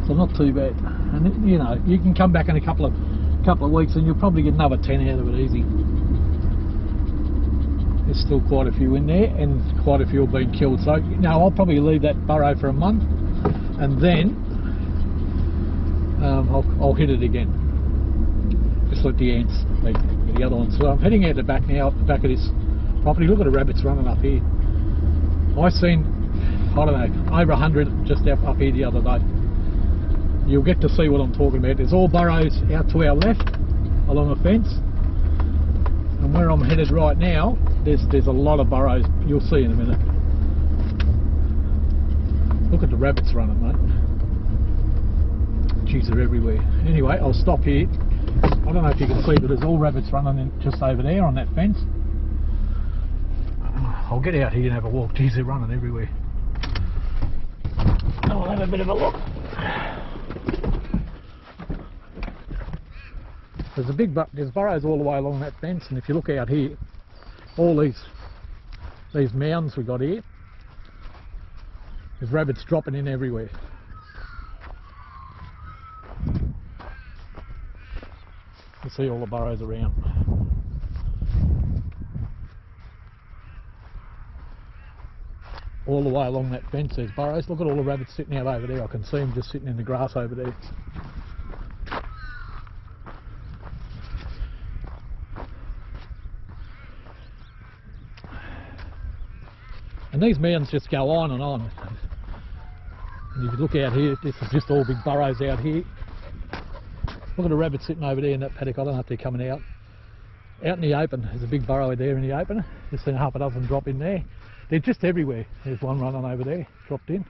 B: So not too bad. And you know, you can come back in a couple of weeks and you'll probably get another 10 out of it easy. There's still quite a few in there, and quite a few have been killed. So you know, I'll probably leave that burrow for a month, and then I'll hit it again. Just let the ants eat the other ones. So I'm heading out the back now, up the back of this property. Look at the rabbits running up here. I seen, I don't know, over 100 just up here the other day. You'll get to see what I'm talking about. There's all burrows out to our left along a fence, and where I'm headed right now, there's a lot of burrows. You'll see in a minute. Look at the rabbits running, mate. Jeez, they're everywhere. Anyway, I'll stop here. I don't know if you can see, but there's all rabbits running in just over there on that fence. I'll get out here and have a walk. Jeez, they're running everywhere. I'll have a bit of a look. There's burrows all the way along that fence, and if you look out here, all these mounds we got here, there's rabbits dropping in everywhere. You see all the burrows around. All the way along that fence there's burrows. Look at all the rabbits sitting out over there. I can see them just sitting in the grass over there. And these mounds just go on and on. And if you look out here, this is just all big burrows out here. Look at the rabbits sitting over there in that paddock. I don't know if they're coming out. Out in the open, there's a big burrow there in the open. Just seen half a dozen drop in there. They're just everywhere. There's one running over there, dropped in.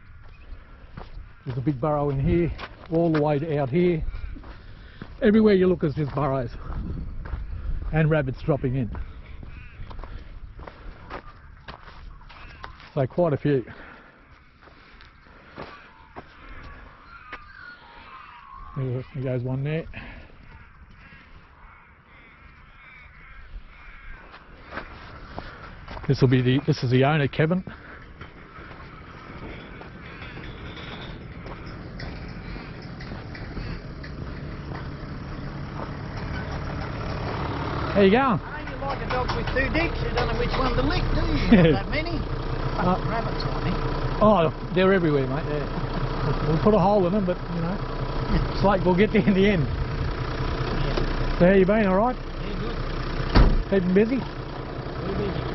B: There's a big burrow in here, all the way out here. Everywhere you look is just burrows. And rabbits dropping in. So quite a few. There goes one there. This is the owner, Kevin. How you going?
D: You like a dog with two dicks, you don't know which one to lick, do you? Not that many. Rabbits on me.
B: Oh, they're everywhere, mate. Yeah. We'll put a hole in them, but you know, it's like we'll get there in the end.
D: Yeah.
B: So how you been? All right?
D: Yeah, good.
B: Keeping busy?
D: We're busy.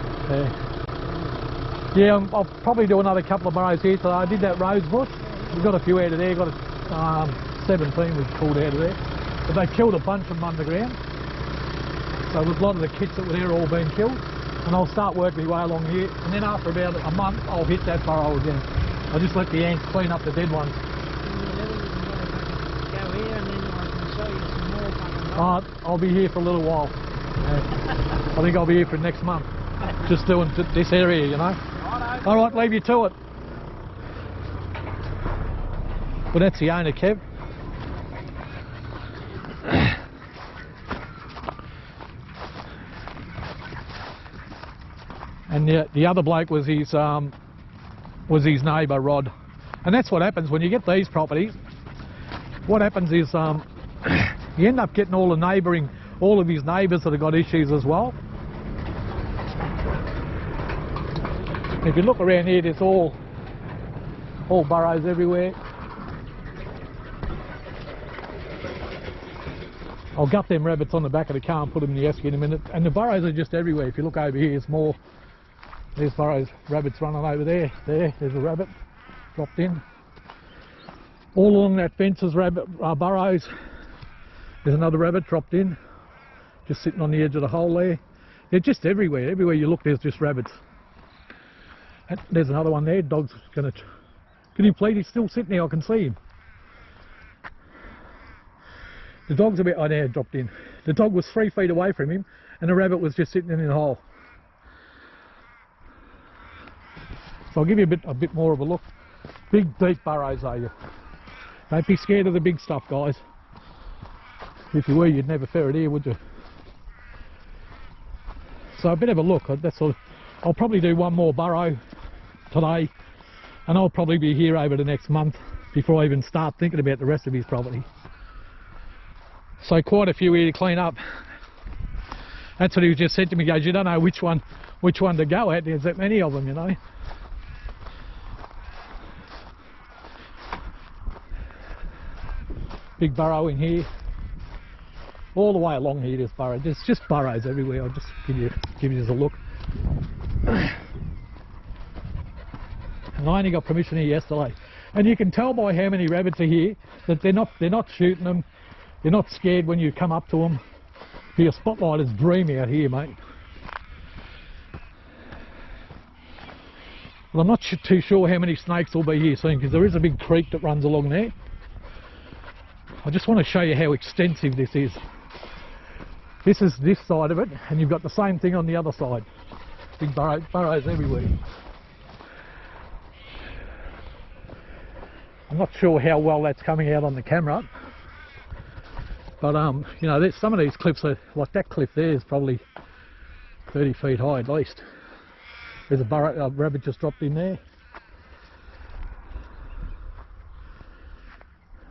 B: Yeah, I'll probably do another couple of burrows here today. I did that rose bush. We've got a few out of there. Got 17 we've pulled out of there, but they killed a bunch of them underground. So a lot of the kits that were there all been killed, and I'll start working my way along here, and then after about a month I'll hit that burrow again. I'll just let the ants clean up the dead ones.
D: Go here and then I can show you some more fucking
B: I'll be here for a little while. I think I'll be here for next month, just doing this area, you know.
D: Righto.
B: All right, leave you to it. Well, that's the owner, Kev. And the other bloke was his neighbour, Rod. And that's what happens when you get these properties. What happens is you end up getting all of his neighbours that have got issues as well. If you look around here, there's all All burrows everywhere. I'll gut them rabbits on the back of the car and put them in the esky in a minute. And the burrows are just everywhere. If you look over here, there's more. There's burrows, rabbits running over there. There's a rabbit dropped in. All along that fence is burrows. There's another rabbit dropped in, just sitting on the edge of the hole there. They're just everywhere. Everywhere you look, there's just rabbits. And there's another one there. Dog's gonna. Can you please? He's still sitting there. I can see him. The dog's a bit. Oh, there, dropped in. The dog was 3 feet away from him, and the rabbit was just sitting in the hole. So I'll give you a bit more of a look. Big, deep burrows, are you? Don't be scared of the big stuff, guys. If you were, you'd never ferret here, would you? So a bit of a look. That's all. I'll probably do one more burrow today, and I'll probably be here over the next month before I even start thinking about the rest of his property. So quite a few here to clean up. That's what he just said to me. He goes, you don't know which one to go at. There's that many of them, you know. Big burrow in here. All the way along here there's burrows. There's just burrows everywhere. I'll just give you just a look. And I only got permission here yesterday. And you can tell by how many rabbits are here that they're not shooting them. They're not scared when you come up to them. Your spotlight is dream out here, mate. Well, I'm not too sure how many snakes will be here soon, because there is a big creek that runs along there. I just want to show you how extensive this is. This is this side of it, and you've got the same thing on the other side. Big burrows everywhere. I'm not sure how well that's coming out on the camera, but you know, some of these cliffs are like that cliff there is probably 30 feet high at least. There's a rabbit just dropped in there.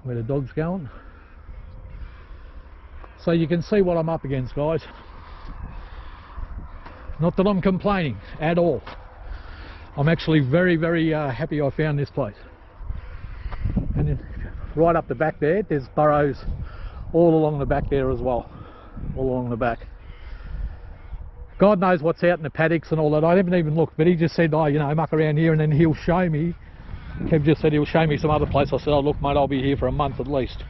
B: Where the dog's going. So you can see what I'm up against, guys. Not that I'm complaining at all. I'm actually very, very happy I found this place. And then right up the back there's burrows all along the back there as well. All along the back. God knows what's out in the paddocks and all that. I haven't even looked, but he just said, oh, you know, muck around here and then he'll show me. Kev just said he'll show me some other place. I said, oh look mate, I'll be here for a month at least.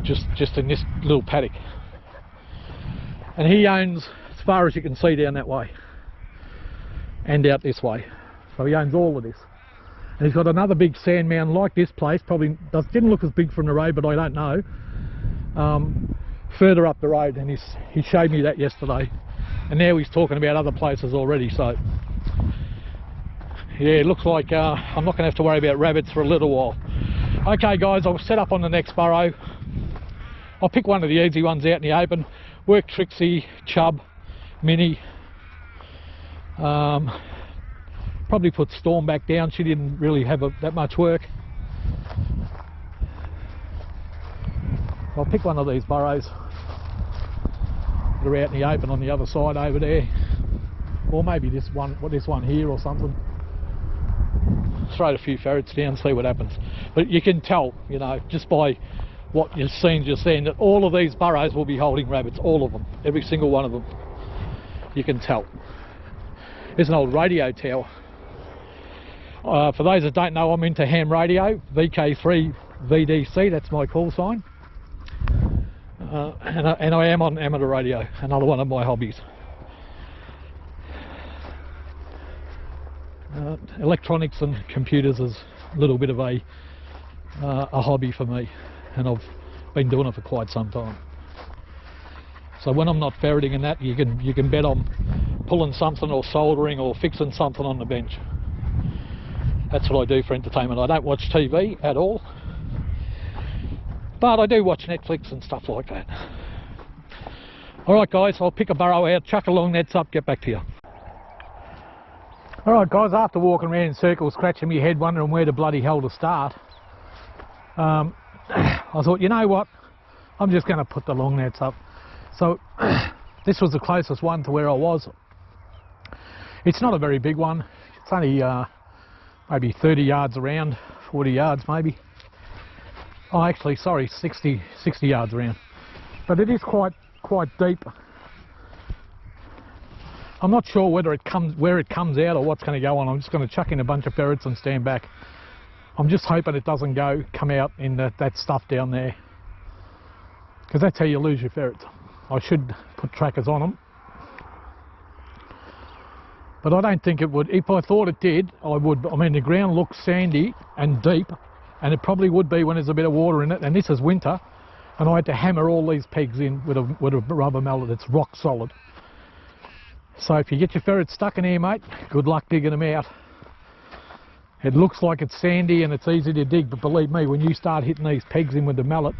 B: Just in this little paddock. And he owns, as far as you can see down that way. And out this way. So he owns all of this. And he's got another big sand mound like this place, probably didn't look as big from the road, but I don't know. Further up the road, and he showed me that yesterday. And now he's talking about other places already, so yeah, it looks like I'm not going to have to worry about rabbits for a little while. Okay guys, I'll set up on the next burrow. I'll pick one of the easy ones out in the open. Work Trixie, Chub, Minnie. Probably put Storm back down. She didn't really have that much work. I'll pick one of these burrows that are out in the open on the other side over there, or maybe this one here or something. Throw a few ferrets down, see what happens. But you can tell, you know, just by what you've seen just then, that all of these burrows will be holding rabbits, all of them, every single one of them. You can tell. There's an old radio tower. For those that don't know, I'm into ham radio, VK3 VDC, that's my call sign. And I am on amateur radio, another one of my hobbies. Electronics and computers is a little bit of a hobby for me, and I've been doing it for quite some time. So when I'm not ferreting and that, you can bet I'm pulling something or soldering or fixing something on the bench. That's what I do for entertainment. I don't watch TV at all, but I do watch Netflix and stuff like that. Alright guys, I'll pick a burrow out, chuck a long nets up, get back to you. Alright guys, after walking around in circles, scratching my head wondering where the bloody hell to start, I thought, you know what, I'm just going to put the long nets up. So this was the closest one to where I was. It's not a very big one, it's only maybe 30 yards around, 40 yards maybe. Oh, actually, sorry, 60 yards around. But it is quite deep. I'm not sure where it comes out or what's going to go on. I'm just going to chuck in a bunch of ferrets and stand back. I'm just hoping it doesn't come out in that stuff down there, because that's how you lose your ferrets. I should put trackers on them, but I don't think it would. If I thought it did, I would. I mean, the ground looks sandy and deep, and it probably would be when there's a bit of water in it, and this is winter, and I had to hammer all these pegs in with a rubber mallet that's rock solid. So if you get your ferrets stuck in here, mate, good luck digging them out. It looks like it's sandy and it's easy to dig, but believe me, when you start hitting these pegs in with the mallet,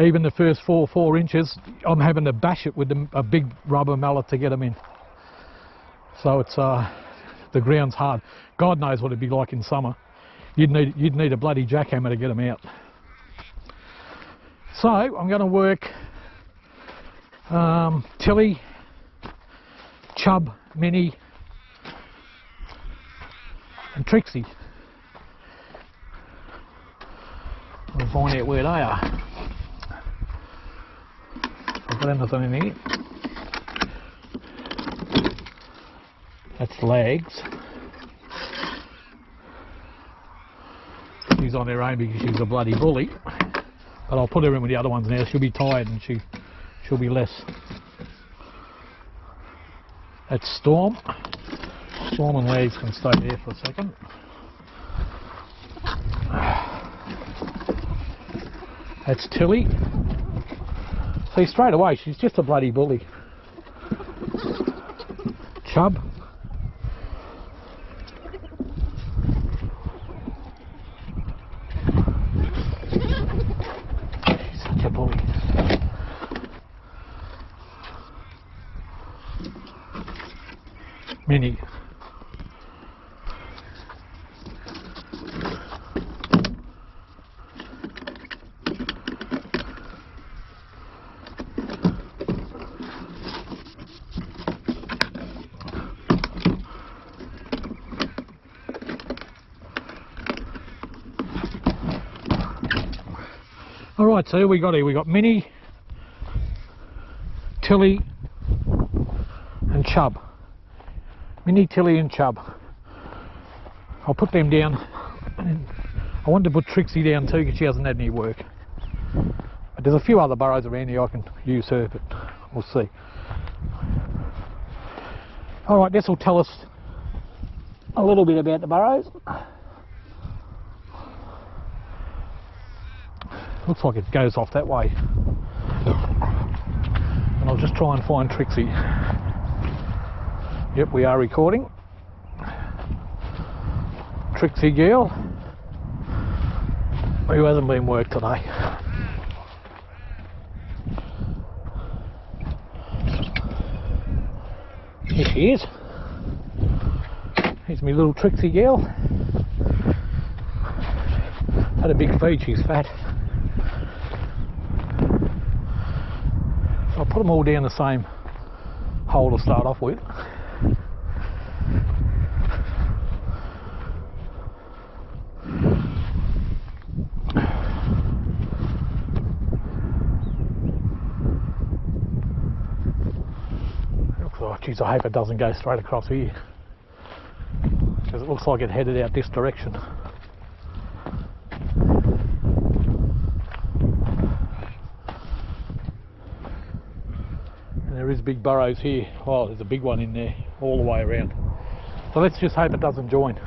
B: even the first 4 inches, I'm having to bash it with a big rubber mallet to get them in. So it's the ground's hard. God knows what it'd be like in summer. You'd need a bloody jackhammer to get them out. So I'm going to work Tilly, Chub, Minnie and Trixie. We'll find out where they are. I've got anything in here. That's legs. She's on her own because she's a bloody bully. But I'll put her in with the other ones now. She'll be tired and she'll be less. That's Storm. Storm and legs can stay there for a second. That's Tilly. See, straight away, she's just a bloody bully. Chub. She's such a bully. Minnie. Alright, so we got here, we got Minnie, Tilly and Chub. Minnie, Tilly and Chub. I'll put them down. I wanted to put Trixie down too because she hasn't had any work. But there's a few other burrows around here I can use her, but we'll see. Alright, this will tell us a little bit about the burrows. Looks like it goes off that way. And I'll just try and find Trixie. Yep, we are recording. Trixie girl, who hasn't been worked today. Here she is. Here's my little Trixie girl. Had a big feed, she's fat. I'll put them all down the same hole to start off with. Oh, geez, I hope it doesn't go straight across here, because it looks like it headed out this direction. And there is big burrows here. Oh, there's a big one in there all the way around. So let's just hope it doesn't join.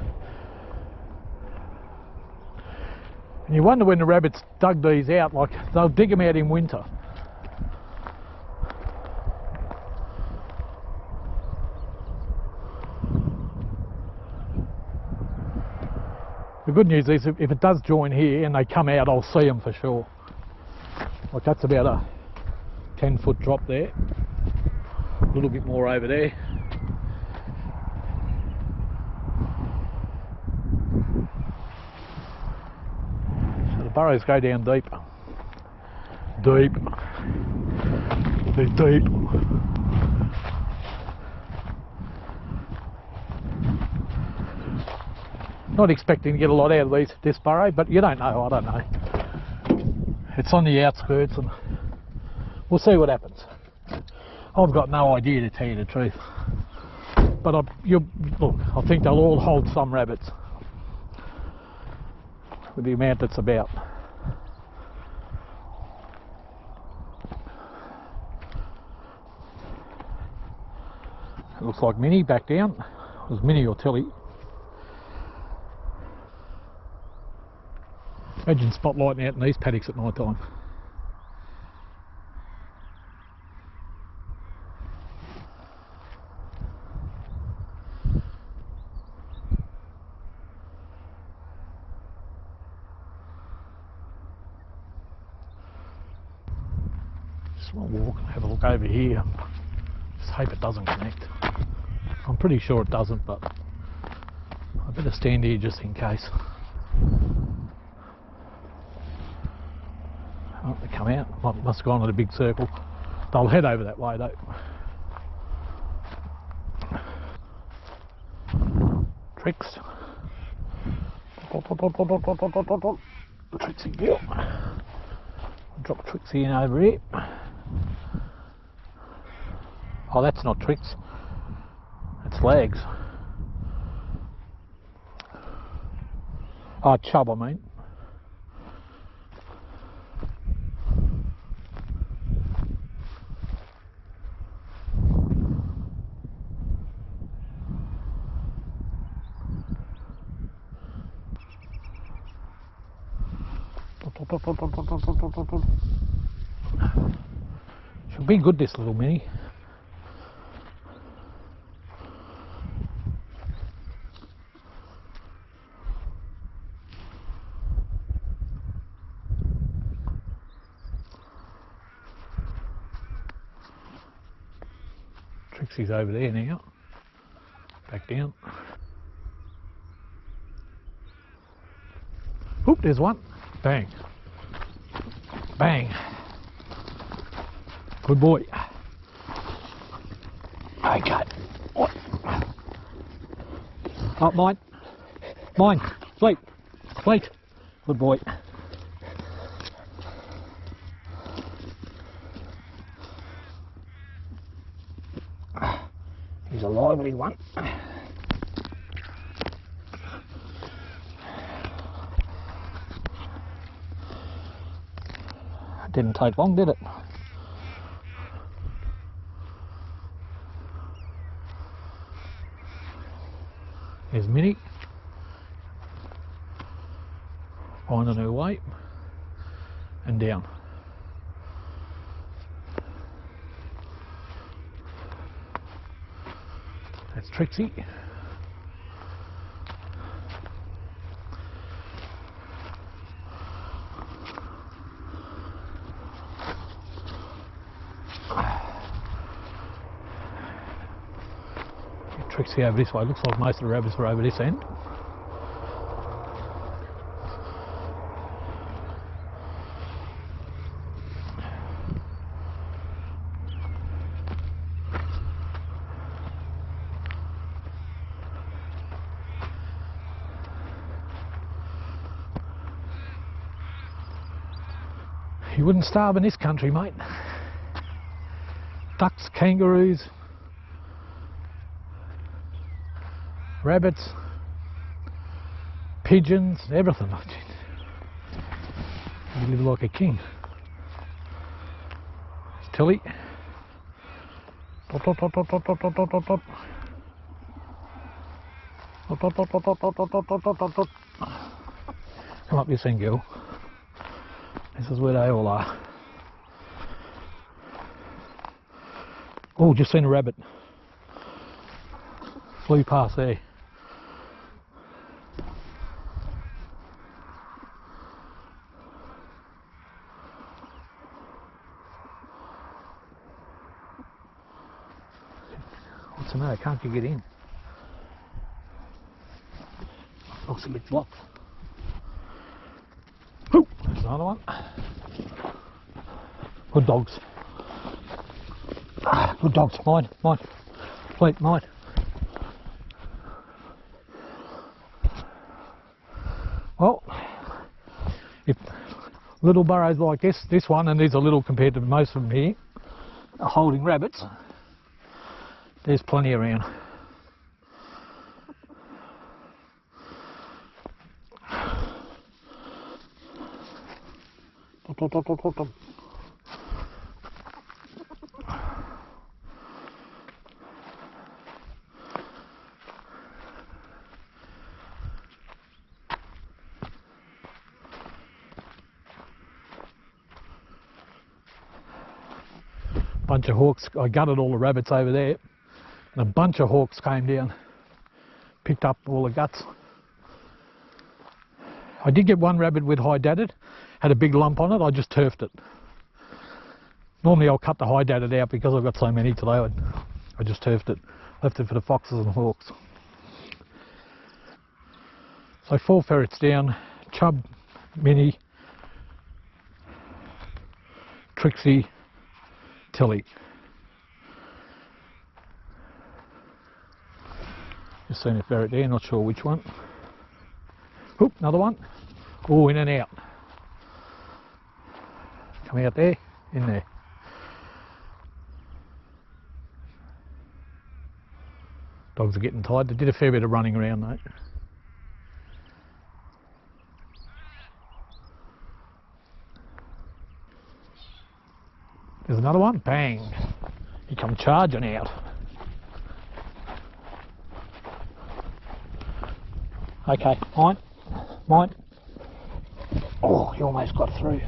B: And you wonder when the rabbits dug these out, like they'll dig them out in winter. The good news is if it does join here and they come out, I'll see them for sure. Like that's about a 10-foot drop there. A little bit more over there. So the burrows go down deep. Deep. They're deep. Not expecting to get a lot out of this burrow, but you don't know, I don't know. It's on the outskirts and we'll see what happens. I've got no idea, to tell you the truth. But look, I think they'll all hold some rabbits with the amount that's about. It looks like Minnie back down. It was Minnie or Tilly. Imagine spotlighting out in these paddocks at night time. Just want to walk and have a look over here. Just hope it doesn't connect. I'm pretty sure it doesn't, but I better stand here just in case. Oh, they come out. Must have gone in a big circle. They'll head over that way though. Tricks. Trixie girl. Drop Trixie in over here. Oh, that's not Tricks. It's legs. Oh, chub, I mean. She'll be good, this little Minnie. Trixie's over there now. Back down. Oop, there's one. Bang. Bang. Good boy. Okay. Up, mine. Mine. Sleep. Sleep. Good boy. He's a lively one. Didn't take long, did it? Here's Minnie. Finding her way. And down. That's Trixie. Trixie over this way. Looks like most of the rabbits were over this end. You wouldn't starve in this country, mate. Ducks, kangaroos, rabbits, pigeons, everything. You live like a king. It's Tilly. Dot, dot, dot, dot, dot, dot, dot, dot, dot. Dot, dot, dot, dot, dot, dot, dot, dot, dot, dot. Come up this end, girl. This is where they all are. Oh, just seen a rabbit. Flew past there. What's the matter? Can't you get in? Looks a bit blocked. Ooh, there's another one. Good dogs. Good dogs. Mine, mine. Please, mine. Little burrows like this one, and these are little compared to most of them here, are holding rabbits. There's plenty around. Bunch of hawks. I gutted all the rabbits over there, and a bunch of hawks came down, picked up all the guts. I did get one rabbit with hydatted, had a big lump on it. I just turfed it. Normally I'll cut the hydatted out, because I've got so many today. I just turfed it, left it for the foxes and hawks. So 4 ferrets down: Chub, Minnie, Trixie, Tilly. Just seen a ferret there, not sure which one. Oop, another one. Oh, in and out. Come out there, in there. Dogs are getting tired. They did a fair bit of running around though. There's another one. Bang. He come charging out. Okay, mine. Mine. Oh, he almost got through.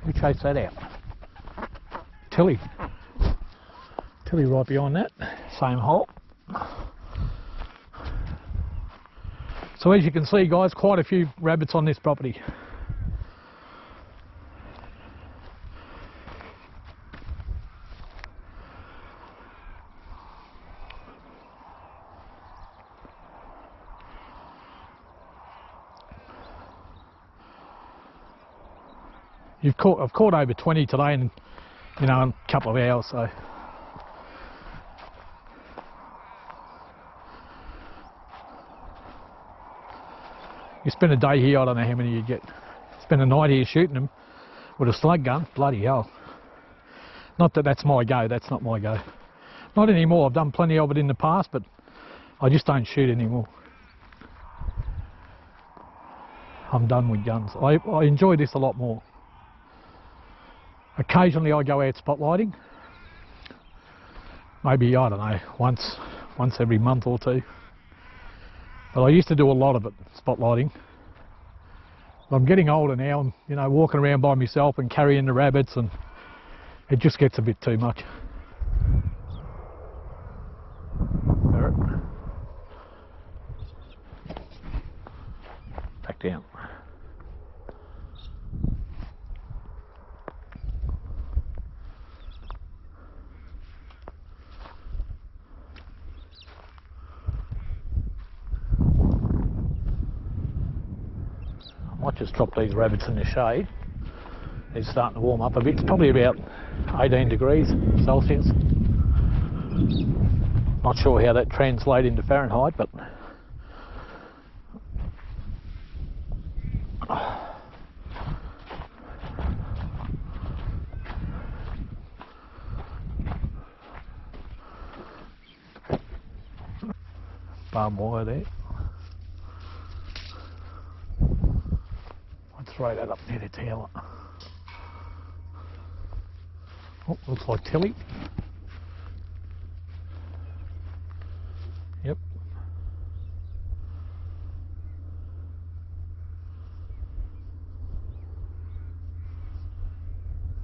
B: Who chased that out? Tilly. Tilly right behind that. Same hole. So as you can see, guys, quite a few rabbits on this property. I've caught over 20 today in, in a couple of hours, so. You spend a day here, I don't know how many you get. Spend a night here shooting them with a slug gun, bloody hell. Not that that's my go, that's not my go. Not anymore, I've done plenty of it in the past, but I just don't shoot anymore. I'm done with guns. I enjoy this a lot more. Occasionally I go out spotlighting. Maybe, I don't know, once every month or two. But I used to do a lot of it, spotlighting. But I'm getting older now, I'm, you know, walking around by myself and carrying the rabbits, and it just gets a bit too much. Ferret. Back down. I might just drop these rabbits in the shade. They're starting to warm up a bit. It's probably about 18 degrees Celsius. Not sure how that translates into Fahrenheit, but barbed wire there. Throw that up near the tower. Oh, looks like Tilly. Yep.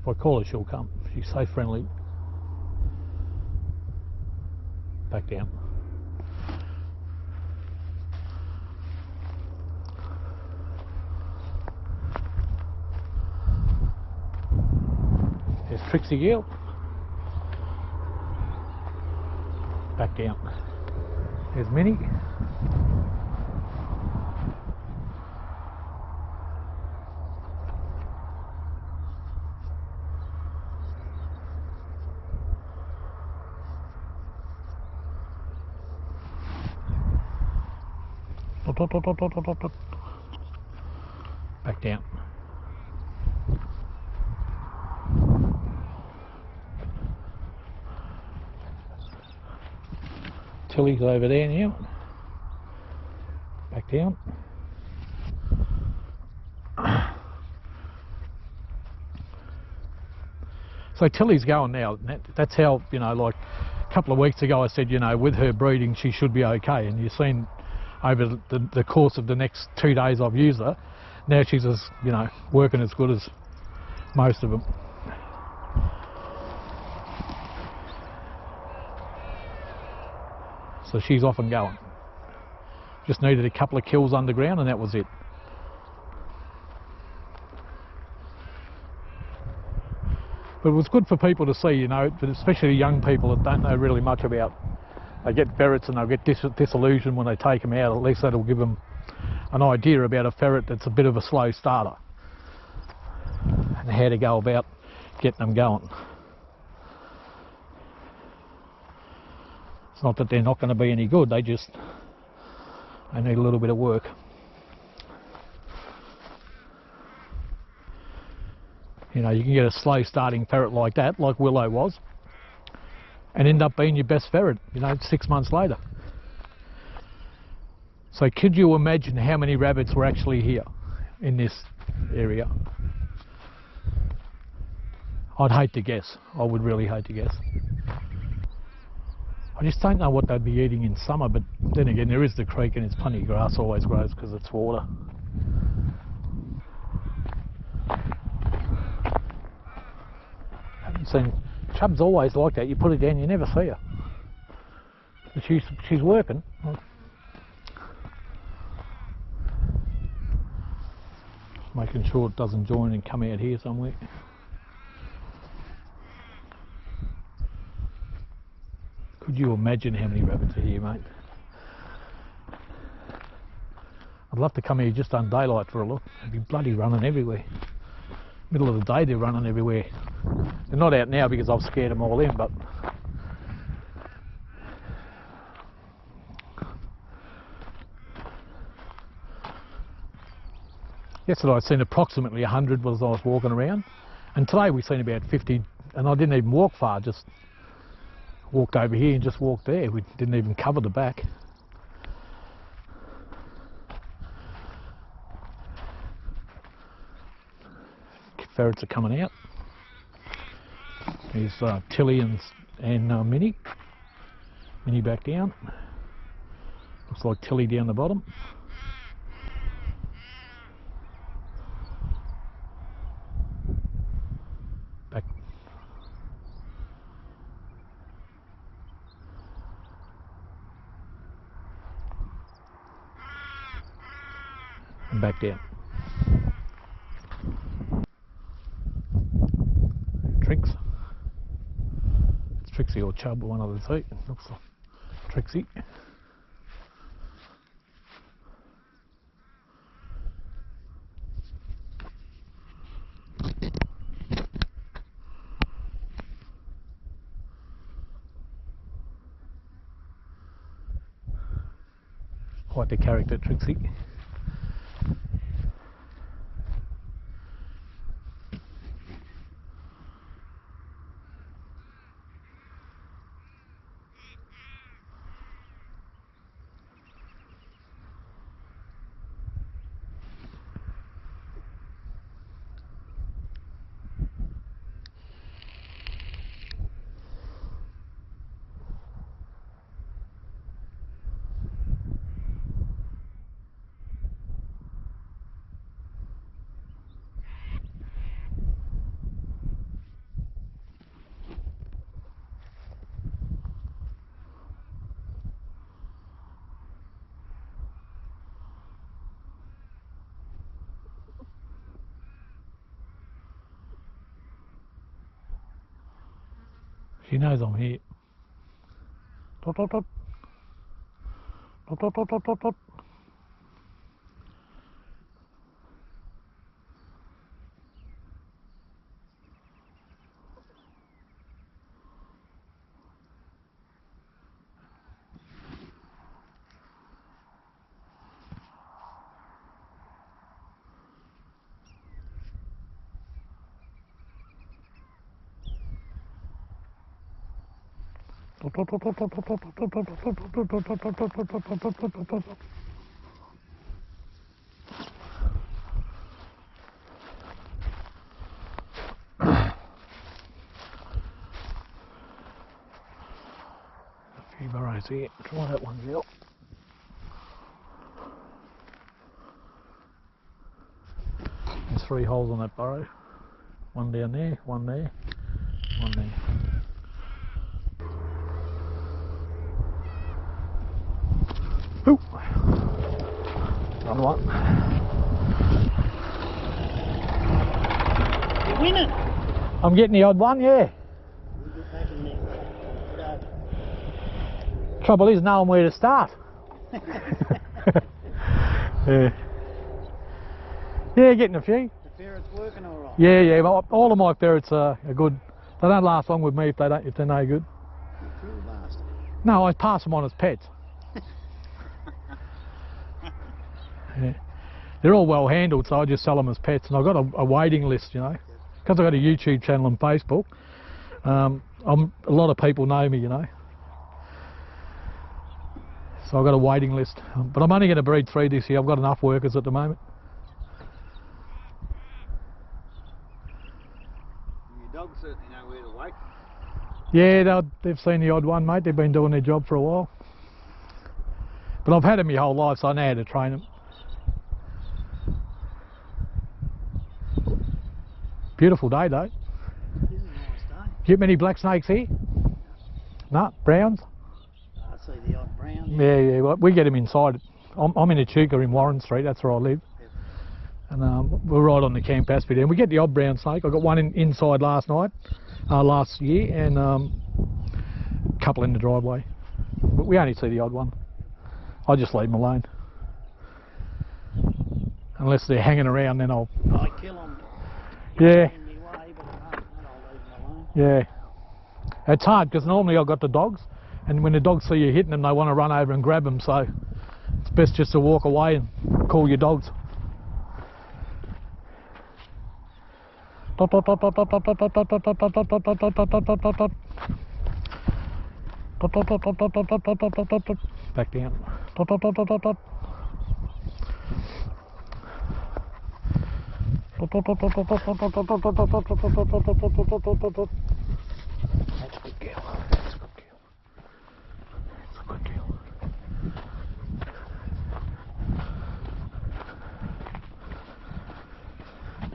B: If I call her, she'll come. She's so friendly. Back down. Trixie Gill. Back down. There's Minnie. Dot, dot, dot, dot, dot, dot, dot. Back down. Tilly's over there now. Back down. So Tilly's going now. That's how, you know, like a couple of weeks ago I said, you know, with her breeding she should be okay, and you've seen over the course of the next 2 days I've used her, now she's as, you know, working as good as most of them. So she's off and going. Just needed a couple of kills underground and that was it. But it was good for people to see, you know, but especially young people that don't know really much about. They get ferrets and they'll get disillusioned when they take them out. At least that'll give them an idea about a ferret that's a bit of a slow starter and how to go about getting them going. It's not that they're not going to be any good, they need a little bit of work. You know, you can get a slow starting ferret like that, like Willow was, and end up being your best ferret, you know, 6 months later. So could you imagine how many rabbits were actually here in this area? I'd hate to guess. I would really hate to guess. I just don't know what they'd be eating in summer, but then again there is the creek and there's plenty of grass always grows because it's water. Haven't seen chubs always like that. You put it down, you never see her. But she's working. Making sure it doesn't join and come out here somewhere. Could you imagine how many rabbits are here, mate? I'd love to come here just on daylight for a look. They'd be bloody running everywhere. Middle of the day they're running everywhere. They're not out now because I've scared them all in, but yesterday I'd seen approximately 100 as I was walking around, and today we've seen about 50, and I didn't even walk far, just walked over here and just walked there. We didn't even cover the back. Ferrets are coming out. Here's Tilly and Minnie. Minnie back down. Looks like Tilly down the bottom. Back. And back down. Tricks. It's Trixie or Chub, one of the two. Looks like Trixie. Quite the character, Trixie. She knows I'm here. Dot, dot, dot. Dot, dot, dot, dot, dot, dot. A few burrows here. Try that one, Jill. There's 3 holes on that burrow. One down there, one there, one there. Ooh. Another one.
D: You're winning.
B: I'm getting the odd one, yeah.
D: You get back in there.
B: Trouble is knowing where to start. Yeah. Yeah, getting a few.
D: The ferret's working all right.
B: Yeah, yeah. Well, all of my ferrets are good. They don't last long with me if they're no good.
D: You're a cruel bastard.
B: No, I pass them on as pets. Yeah. They're all well handled, so I just sell them as pets. And I've got a waiting list, you know, because I've got a YouTube channel on Facebook. A lot of people know me, you know. So I've got a waiting list. But I'm only going to breed 3 this year. I've got enough workers at the moment.
E: Your dogs certainly know where to wait.
B: Yeah, they've seen the odd one, mate. They've been doing their job for a while. But I've had them my whole life, so I know how to train them. Beautiful day, though.
D: This is a nice day.
B: Get many black snakes here? No, browns?
D: I see the odd brown.
B: Yeah, yeah. Well, we get them inside. I'm in Echuca in Warren Street. That's where I live.
D: Yep.
B: And we're right on the Campaspe there. And we get the odd brown snake. I got one inside last year, and a couple in the driveway. But we only see the odd one. I just leave them alone. Unless they're hanging around, then I'll...
D: I kill them.
B: Yeah.
D: In my way, but apart from that, I'll leave them alone.
B: Yeah. It's hard because normally I've got the dogs, and when the dogs see you hitting them, they want to run over and grab them, so it's best just to walk away and call your dogs. Back down. That's a good girl. That's a good girl. That's a good girl.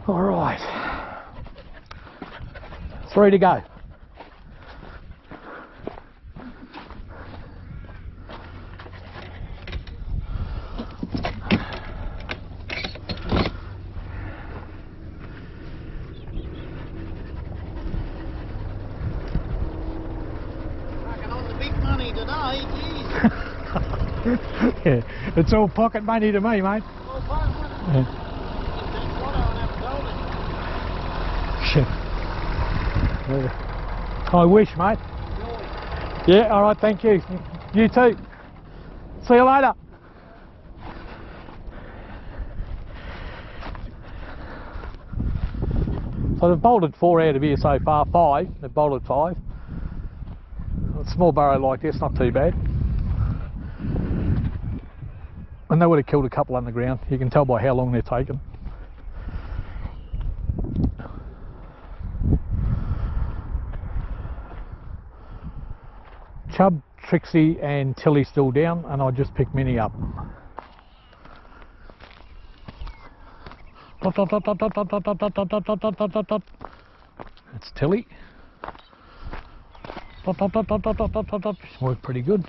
B: All right. 3 to go. Yeah, it's all pocket money to me, mate. Yeah. I wish, mate. Yeah, all right, thank you. You too. See you later. So they've bolted 4 out of here so far, 5. They've bolted 5. A small burrow like this, not too bad. And they would have killed a couple underground. You can tell by how long they're taking. Chub, Trixie and Tilly still down, and I just picked Minnie up. It's Tilly. Worked pretty good.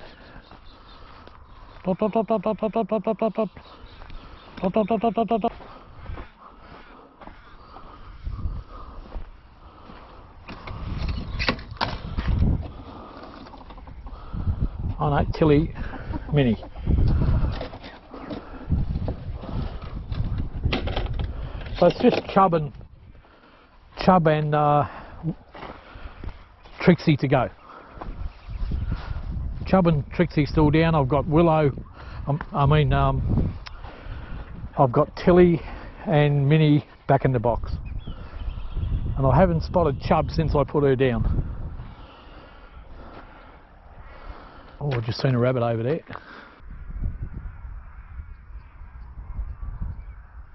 B: Oh no, Tilly, Minnie. So it's just Chub and Trixie to go. Chub and Trixie still down. I've got Willow. I've got Tilly and Minnie back in the box, and I haven't spotted Chub since I put her down. Oh, I've just seen a rabbit over there.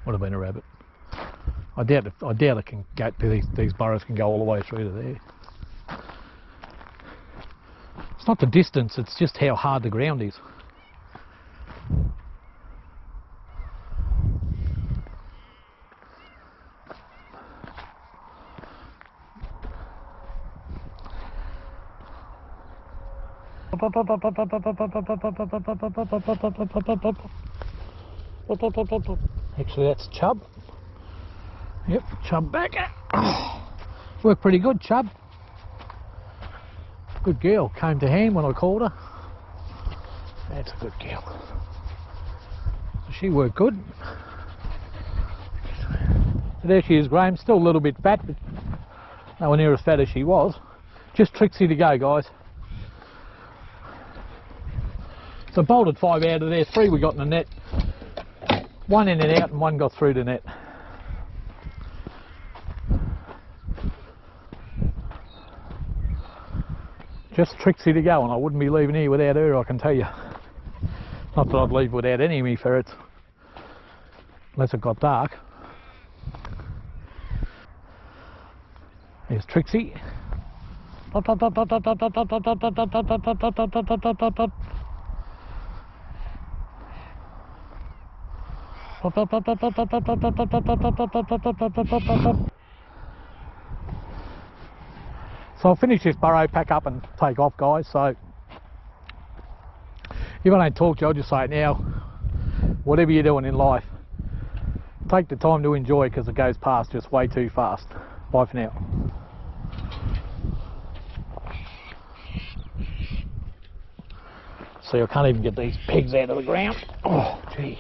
B: Would have been a rabbit. I doubt it can go to these burrows can go all the way through to there. It's not the distance, it's just how hard the ground is. Actually, that's chub. Yep, chub back. Worked pretty good, chub. Good girl. Came to hand when I called her. That's a good girl. So she worked good. So there she is, Graham. Still a little bit fat, but nowhere near as fat as she was. Just tricksy to go, guys. So bolted 5 out of there. 3 we got in the net. 1 in and out, and 1 got through the net. Just tricksy to go, and I wouldn't be leaving here without her, I can tell you. Not that I'd leave without any of me ferrets, unless it got dark. There's Trixie. So I'll finish this burrow, pack up and take off, guys. So if I don't talk to you, I'll just say it now. Whatever you're doing in life, take the time to enjoy, because it goes past just way too fast. Bye for now. See, I can't even get these pegs out of the ground. Oh, gee.